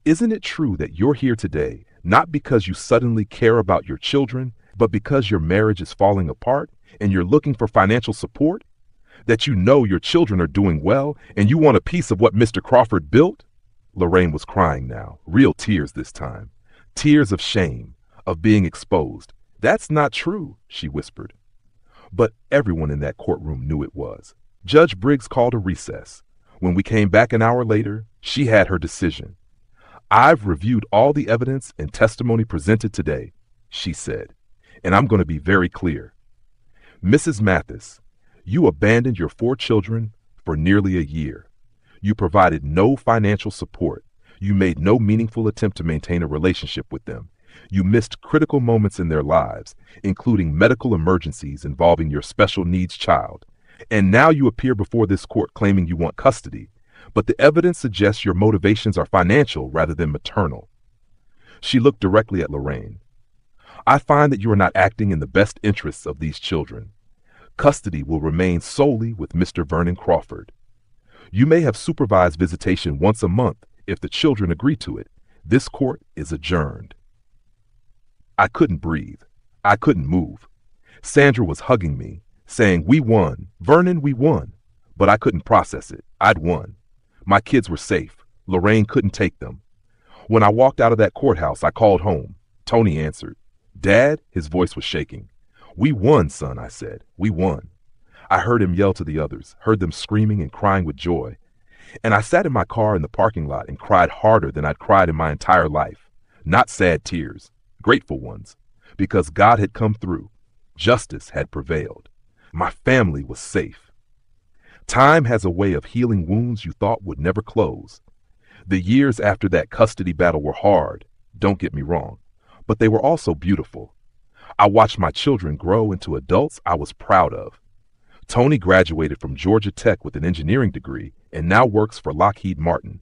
"Isn't it true that you're here today not because you suddenly care about your children, but because your marriage is falling apart and you're looking for financial support? That you know your children are doing well and you want a piece of what Mr. Crawford built?" Lorraine was crying now, real tears this time. Tears of shame, of being exposed. That's not true, she whispered. But everyone in that courtroom knew it was. Judge Briggs called a recess. When we came back an hour later, she had her decision. I've reviewed all the evidence and testimony presented today, she said, and I'm going to be very clear. Mrs. Mathis, you abandoned your 4 children for nearly a year. You provided no financial support. You made no meaningful attempt to maintain a relationship with them. You missed critical moments in their lives, including medical emergencies involving your special needs child. And now you appear before this court claiming you want custody, but the evidence suggests your motivations are financial rather than maternal. She looked directly at Lorraine. I find that you are not acting in the best interests of these children. Custody will remain solely with Mr. Vernon Crawford. You may have supervised visitation once a month if the children agree to it. This court is adjourned. I couldn't breathe. I couldn't move. Sandra was hugging me, saying, "We won. Vernon, we won." But I couldn't process it. I'd won. My kids were safe. Lorraine couldn't take them. When I walked out of that courthouse, I called home. Tony answered. "Dad?" His voice was shaking. "We won, son," I said. "We won." I heard him yell to the others, heard them screaming and crying with joy. And I sat in my car in the parking lot and cried harder than I'd cried in my entire life. Not sad tears, grateful ones, because God had come through. Justice had prevailed. My family was safe. Time has a way of healing wounds you thought would never close. The years after that custody battle were hard, don't get me wrong, but they were also beautiful. I watched my children grow into adults I was proud of. Tony graduated from Georgia Tech with an engineering degree and now works for Lockheed Martin.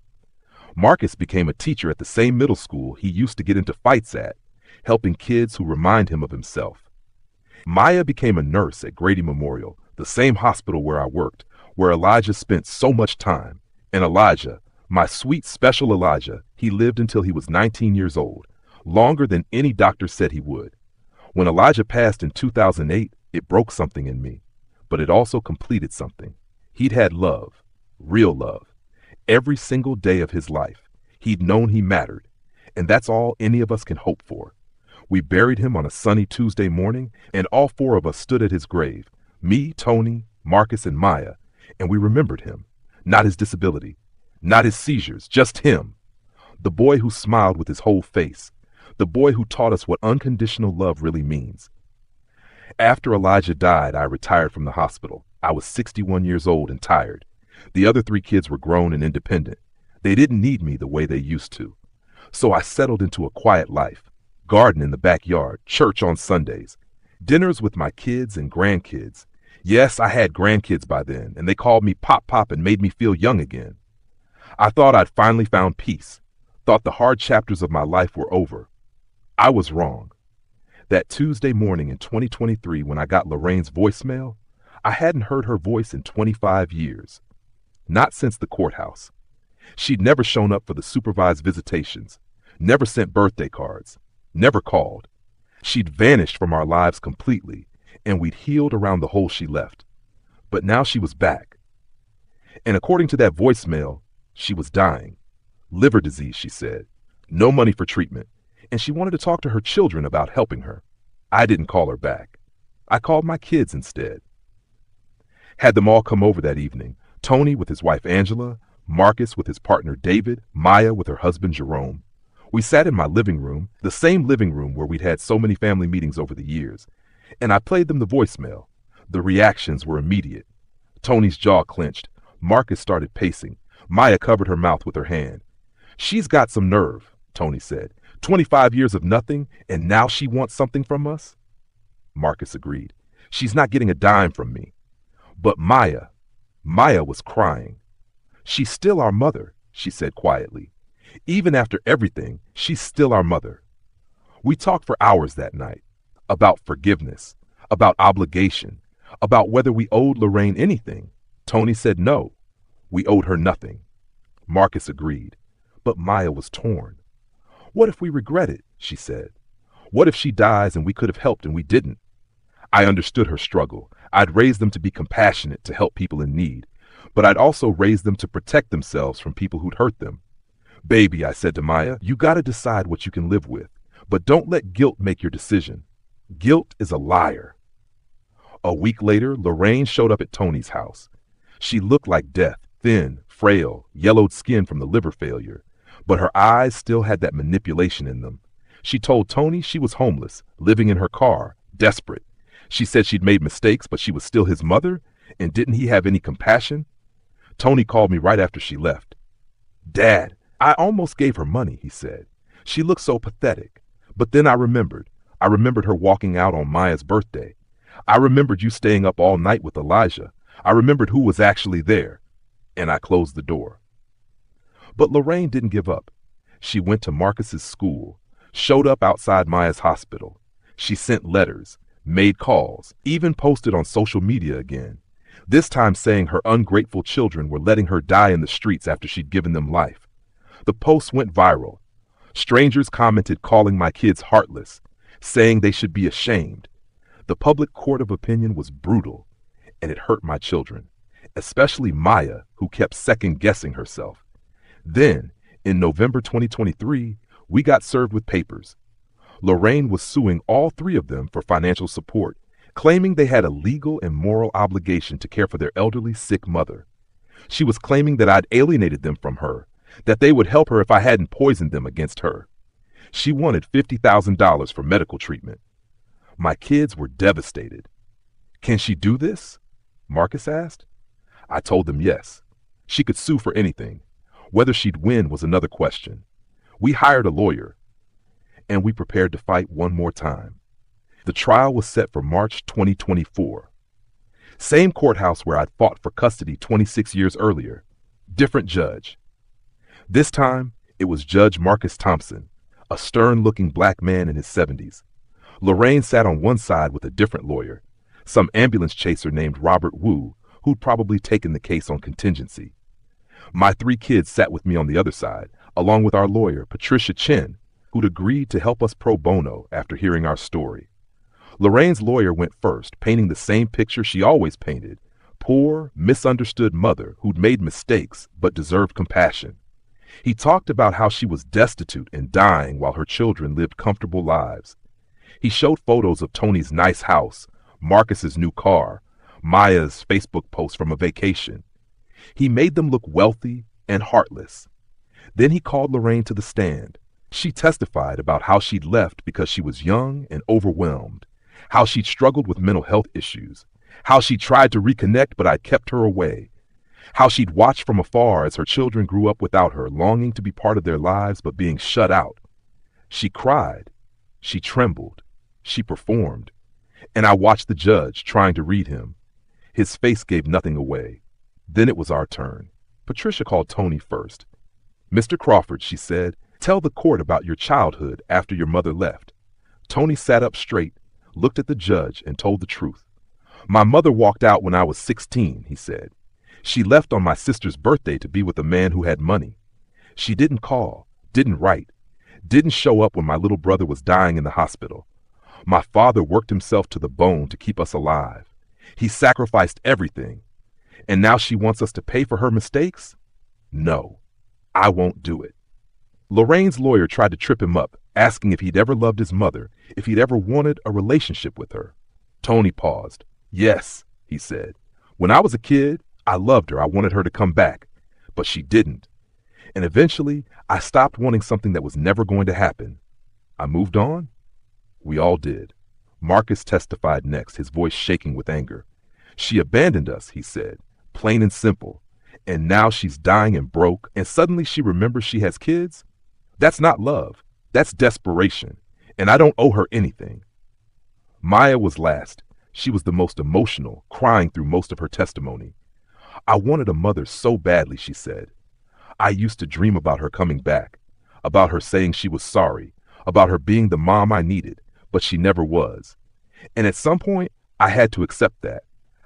Marcus became a teacher at the same middle school he used to get into fights at, helping kids who remind him of himself. Maya became a nurse at Grady Memorial, the same hospital where I worked, where Elijah spent so much time. And Elijah, my sweet special Elijah, he lived until he was 19 years old, longer than any doctor said he would. When Elijah passed in 2008, it broke something in me, but it also completed something. He'd had love, real love, every single day of his life. He'd known he mattered, and that's all any of us can hope for. We buried him on a sunny Tuesday morning, and all 4 of us stood at his grave, me, Tony, Marcus, and Maya, and we remembered him. Not his disability, not his seizures, just him. The boy who smiled with his whole face, the boy who taught us what unconditional love really means. After Elijah died, I retired from the hospital. I was 61 years old and tired. The other 3 kids were grown and independent. They didn't need me the way they used to. So I settled into a quiet life. Garden in the backyard, church on Sundays, dinners with my kids and grandkids. Yes, I had grandkids by then, and they called me Pop Pop and made me feel young again. I thought I'd finally found peace, thought the hard chapters of my life were over. I was wrong. That Tuesday morning in 2023 when I got Lorraine's voicemail, I hadn't heard her voice in 25 years. Not since the courthouse. She'd never shown up for the supervised visitations, never sent birthday cards, never called. She'd vanished from our lives completely, and we'd healed around the hole she left. But now she was back. And according to that voicemail, she was dying. Liver disease, she said. No money for treatment. And she wanted to talk to her children about helping her. I didn't call her back. I called my kids instead. Had them all come over that evening. Tony with his wife Angela, Marcus with his partner David, Maya with her husband Jerome. We sat in my living room, the same living room where we'd had so many family meetings over the years, and I played them the voicemail. The reactions were immediate. Tony's jaw clenched. Marcus started pacing. Maya covered her mouth with her hand. "She's got some nerve," Tony said. 25 years of nothing, and now she wants something from us? Marcus agreed. "She's not getting a dime from me." But Maya was crying. "She's still our mother," she said quietly. "Even after everything, she's still our mother." We talked for hours that night, about forgiveness, about obligation, about whether we owed Lorraine anything. Tony said no, we owed her nothing. Marcus agreed, but Maya was torn. "What if we regret it?" she said. "What if she dies and we could have helped and we didn't?" I understood her struggle. I'd raised them to be compassionate, to help people in need, but I'd also raised them to protect themselves from people who'd hurt them. "Baby," I said to Maya, "you gotta decide what you can live with. But don't let guilt make your decision. Guilt is a liar. A week later, Lorraine showed up at Tony's house. She looked like death, thin, frail, yellowed skin from the liver failure, but her eyes still had that manipulation in them. She told Tony she was homeless, living in her car, desperate. She said she'd made mistakes, but she was still his mother, and didn't he have any compassion? Tony called me right after she left. "Dad, I almost gave her money," he said. "She looked so pathetic. But then I remembered. I remembered her walking out on Maya's birthday. I remembered you staying up all night with Elijah. I remembered who was actually there. And I closed the door." But Lorraine didn't give up. She went to Marcus's school, showed up outside Maya's hospital. She sent letters, made calls, even posted on social media again, this time saying her ungrateful children were letting her die in the streets after she'd given them life. The post went viral. Strangers commented calling my kids heartless, saying they should be ashamed. The public court of opinion was brutal, and it hurt my children, especially Maya, who kept second-guessing herself. Then, in November 2023, we got served with papers. Lorraine was suing all three of them for financial support, claiming they had a legal and moral obligation to care for their elderly, sick mother. She was claiming that I'd alienated them from her, that they would help her if I hadn't poisoned them against her. She wanted $50,000 for medical treatment. My kids were devastated. "Can she do this?" Marcus asked. I told them yes. She could sue for anything. Whether she'd win was another question. We hired a lawyer, and we prepared to fight one more time. The trial was set for March 2024. Same courthouse where I'd fought for custody 26 years earlier. Different judge. This time, it was Judge Marcus Thompson, a stern-looking black man in his 70s. Lorraine sat on one side with a different lawyer, some ambulance chaser named Robert Wu, who'd probably taken the case on contingency. My three kids sat with me on the other side, along with our lawyer, Patricia Chen, who'd agreed to help us pro bono after hearing our story. Lorraine's lawyer went first, painting the same picture she always painted: poor, misunderstood mother who'd made mistakes but deserved compassion. He talked about how she was destitute and dying while her children lived comfortable lives. He showed photos of Tony's nice house, Marcus's new car, Maya's Facebook post from a vacation. He made them look wealthy and heartless. Then he called Lorraine to the stand. She testified about how she'd left because she was young and overwhelmed, how she'd struggled with mental health issues, how she tried to reconnect but I'd kept her away, how she'd watched from afar as her children grew up without her, longing to be part of their lives but being shut out. She cried, she trembled, she performed, and I watched the judge trying to read him. His face gave nothing away. Then it was our turn. Patricia called Tony first. "Mr. Crawford," she said, "tell the court about your childhood after your mother left." Tony sat up straight, looked at the judge, and told the truth. "My mother walked out when I was 16, he said. "She left on my sister's birthday to be with a man who had money. She didn't call, didn't write, didn't show up when my little brother was dying in the hospital. My father worked himself to the bone to keep us alive. He sacrificed everything. And now she wants us to pay for her mistakes? No, I won't do it." Lorraine's lawyer tried to trip him up, asking if he'd ever loved his mother, if he'd ever wanted a relationship with her. Tony paused. "Yes," he said. "When I was a kid, I loved her. I wanted her to come back. But she didn't. And eventually, I stopped wanting something that was never going to happen. I moved on." We all did. Marcus testified next, his voice shaking with anger. "She abandoned us," he said, plain and simple. "And now she's dying and broke, and suddenly she remembers she has kids? That's not love. That's desperation. And I don't owe her anything." Maya was last. She was the most emotional, crying through most of her testimony. "I wanted a mother so badly," she said. "I used to dream about her coming back, about her saying she was sorry, about her being the mom I needed, but she never was. And at some point, I had to accept that.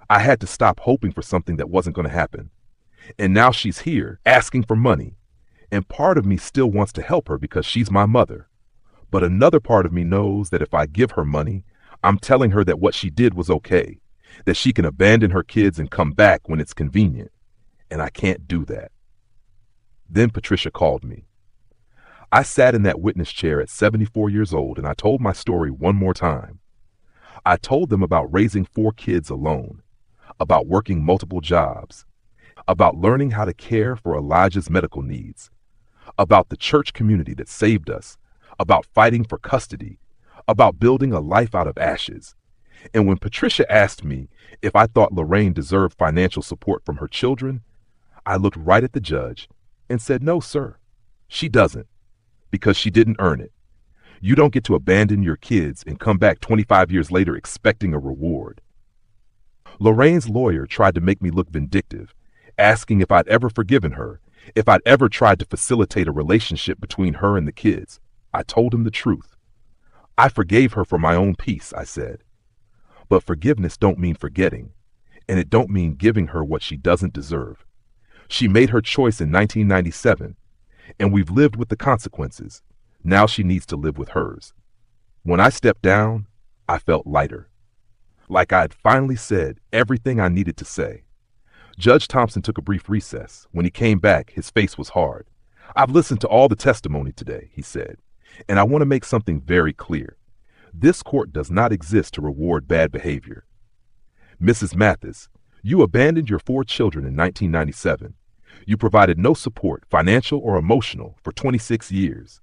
I had to stop hoping for something that wasn't going to happen. And now she's here, asking for money. And part of me still wants to help her because she's my mother. But another part of me knows that if I give her money, I'm telling her that what she did was okay, that she can abandon her kids and come back when it's convenient. And I can't do that." Then Patricia called me. I sat in that witness chair at 74 years old and I told my story one more time. I told them about raising 4 kids alone, about working multiple jobs, about learning how to care for Elijah's medical needs, about the church community that saved us, about fighting for custody, about building a life out of ashes. And when Patricia asked me if I thought Lorraine deserved financial support from her children, I looked right at the judge and said, "No, sir, she doesn't, because she didn't earn it. You don't get to abandon your kids and come back 25 years later expecting a reward." Lorraine's lawyer tried to make me look vindictive, asking if I'd ever forgiven her, if I'd ever tried to facilitate a relationship between her and the kids. I told him the truth. I forgave her for my own peace, I said. But forgiveness don't mean forgetting, and it don't mean giving her what she doesn't deserve. She made her choice in 1997, and we've lived with the consequences. Now she needs to live with hers. When I stepped down, I felt lighter. Like I had finally said everything I needed to say. Judge Thompson took a brief recess. When he came back, his face was hard. "I've listened to all the testimony today," he said, "and I want to make something very clear. This court does not exist to reward bad behavior. Mrs. Mathis, you abandoned your 4 children in 1997. You provided no support, financial or emotional, for 26 years.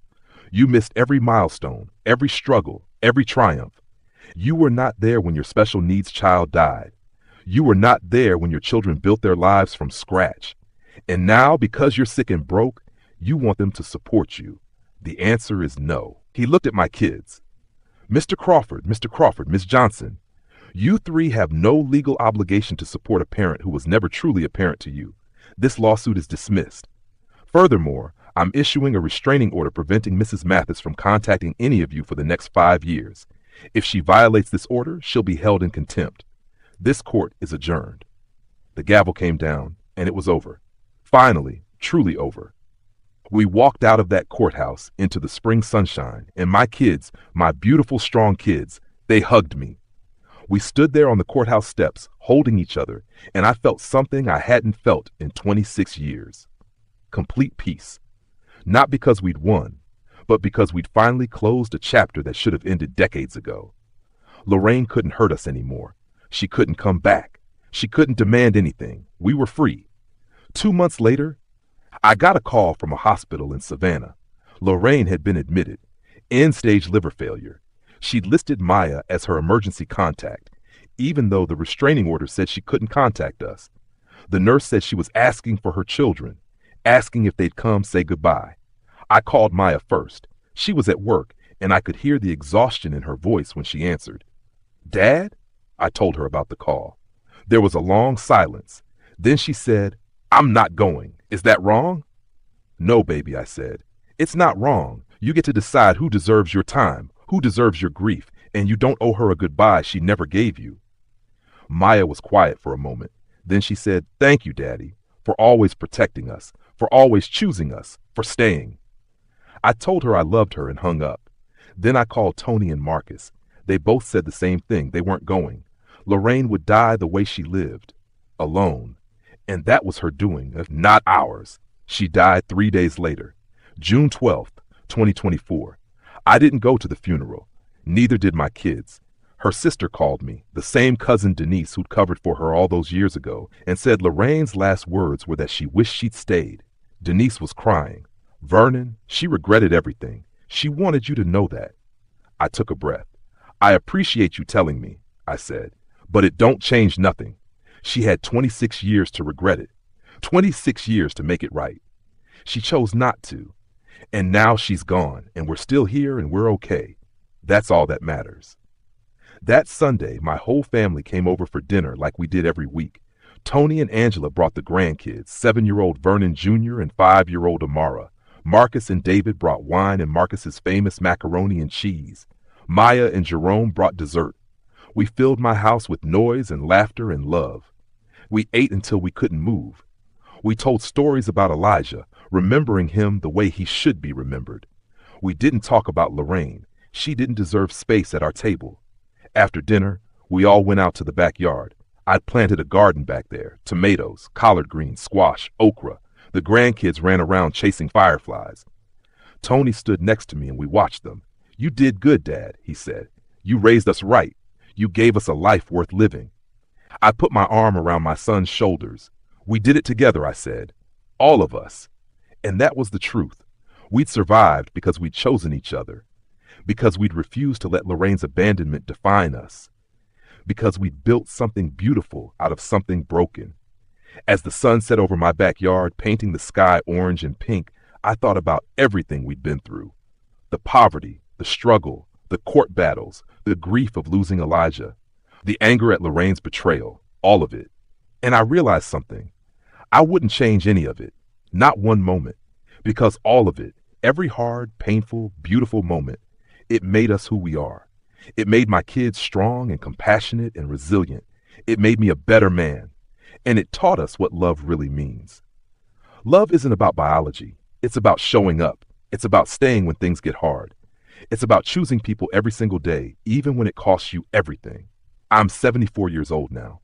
You missed every milestone, every struggle, every triumph. You were not there when your special needs child died. You were not there when your children built their lives from scratch. And now, because you're sick and broke, you want them to support you. The answer is no." He looked at my kids. Mr. Crawford, Miss Johnson, you 3 have no legal obligation to support a parent who was never truly a parent to you. This lawsuit is dismissed. Furthermore, I'm issuing a restraining order preventing Mrs. Mathis from contacting any of you for the next 5 years. If she violates this order, she'll be held in contempt. This court is adjourned." The gavel came down, and it was over. Finally, truly over. We walked out of that courthouse into the spring sunshine, and my kids, my beautiful, strong kids, they hugged me. We stood there on the courthouse steps, holding each other, and I felt something I hadn't felt in 26 years. Complete peace. Not because we'd won, but because we'd finally closed a chapter that should have ended decades ago. Lorraine couldn't hurt us anymore. She couldn't come back. She couldn't demand anything. We were free. 2 months later, I got a call from a hospital in Savannah. Lorraine had been admitted. End-stage liver failure. She'd listed Maya as her emergency contact, even though the restraining order said she couldn't contact us. The nurse said she was asking for her children, asking if they'd come say goodbye. I called Maya first. She was at work, and I could hear the exhaustion in her voice when she answered. "Dad?" I told her about the call. There was a long silence. Then she said, "I'm not going. Is that wrong?" "No, baby," I said. "It's not wrong. You get to decide who deserves your time, who deserves your grief, and you don't owe her a goodbye she never gave you." Maya was quiet for a moment. Then she said, "Thank you, Daddy, for always protecting us, for always choosing us, for staying." I told her I loved her and hung up. Then I called Tony and Marcus. They both said the same thing. They weren't going. Lorraine would die the way she lived, alone. And that was her doing, not ours. She died 3 days later, June 12th, 2024. I didn't go to the funeral. Neither did my kids. Her sister called me, the same cousin Denise who'd covered for her all those years ago, and said Lorraine's last words were that she wished she'd stayed. Denise was crying. "Vernon, she regretted everything. She wanted you to know that." I took a breath. "I appreciate you telling me," I said, "but it don't change nothing. She had 26 years to regret it. 26 years to make it right. She chose not to. And now she's gone, and we're still here and we're okay. That's all that matters." That Sunday, my whole family came over for dinner like we did every week. Tony and Angela brought the grandkids, 7-year-old Vernon Jr. and 5-year-old Amara. Marcus and David brought wine and Marcus's famous macaroni and cheese. Maya and Jerome brought dessert. We filled my house with noise and laughter and love. We ate until we couldn't move. We told stories about Elijah, remembering him the way he should be remembered. We didn't talk about Lorraine. She didn't deserve space at our table. After dinner, we all went out to the backyard. I'd planted a garden back there, tomatoes, collard greens, squash, okra. The grandkids ran around chasing fireflies. Tony stood next to me and we watched them. You did good, Dad, he said. You raised us right. You gave us a life worth living. I put my arm around my son's shoulders. We did it together, I said. All of us. And that was the truth. We'd survived because we'd chosen each other. Because we'd refused to let Lorraine's abandonment define us. Because we'd built something beautiful out of something broken. As the sun set over my backyard, painting the sky orange and pink, I thought about everything we'd been through. The poverty, the struggle, the court battles, the grief of losing Elijah, the anger at Lorraine's betrayal, all of it. And I realized something. I wouldn't change any of it, not one moment, because all of it, every hard, painful, beautiful moment, it made us who we are. It made my kids strong and compassionate and resilient. It made me a better man. And it taught us what love really means. Love isn't about biology. It's about showing up. It's about staying when things get hard. It's about choosing people every single day, even when it costs you everything. I'm 74 years old now.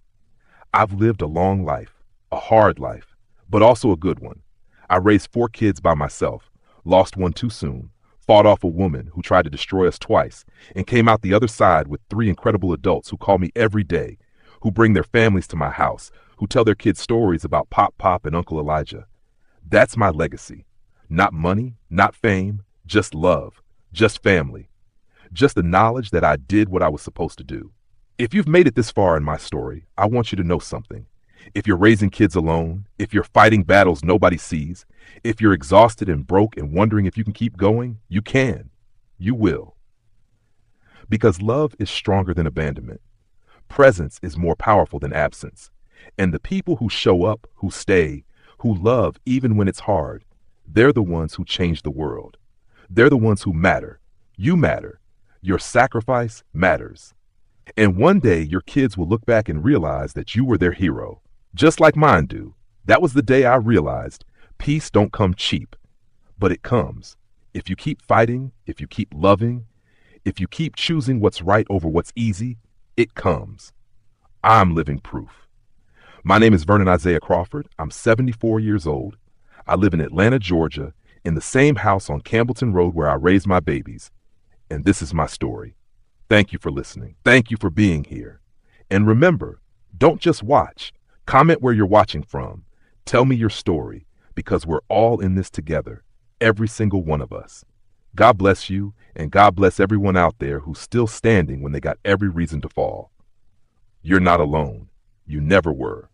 I've lived a long life, a hard life, but also a good one. I raised 4 kids by myself, lost one too soon, fought off a woman who tried to destroy us twice, and came out the other side with 3 incredible adults who call me every day, who bring their families to my house, who tell their kids stories about Pop and Uncle Elijah. That's my legacy. Not money, not fame, just love, just family, just the knowledge that I did what I was supposed to do. If you've made it this far in my story, I want you to know something. If you're raising kids alone, if you're fighting battles nobody sees, if you're exhausted and broke and wondering if you can keep going, you can. You will. Because love is stronger than abandonment. Presence is more powerful than absence. And the people who show up, who stay, who love even when it's hard, they're the ones who change the world. They're the ones who matter. You matter. Your sacrifice matters. And one day your kids will look back and realize that you were their hero, just like mine do. That was the day I realized peace don't come cheap, but it comes. If you keep fighting, if you keep loving, if you keep choosing what's right over what's easy, it comes. I'm living proof. My name is Vernon Isaiah Crawford. I'm 74 years old. I live in Atlanta, Georgia, in the same house on Campbellton Road where I raised my babies. And this is my story. Thank you for listening. Thank you for being here. And remember, don't just watch. Comment where you're watching from. Tell me your story, because we're all in this together, every single one of us. God bless you, and God bless everyone out there who's still standing when they got every reason to fall. You're not alone. You never were.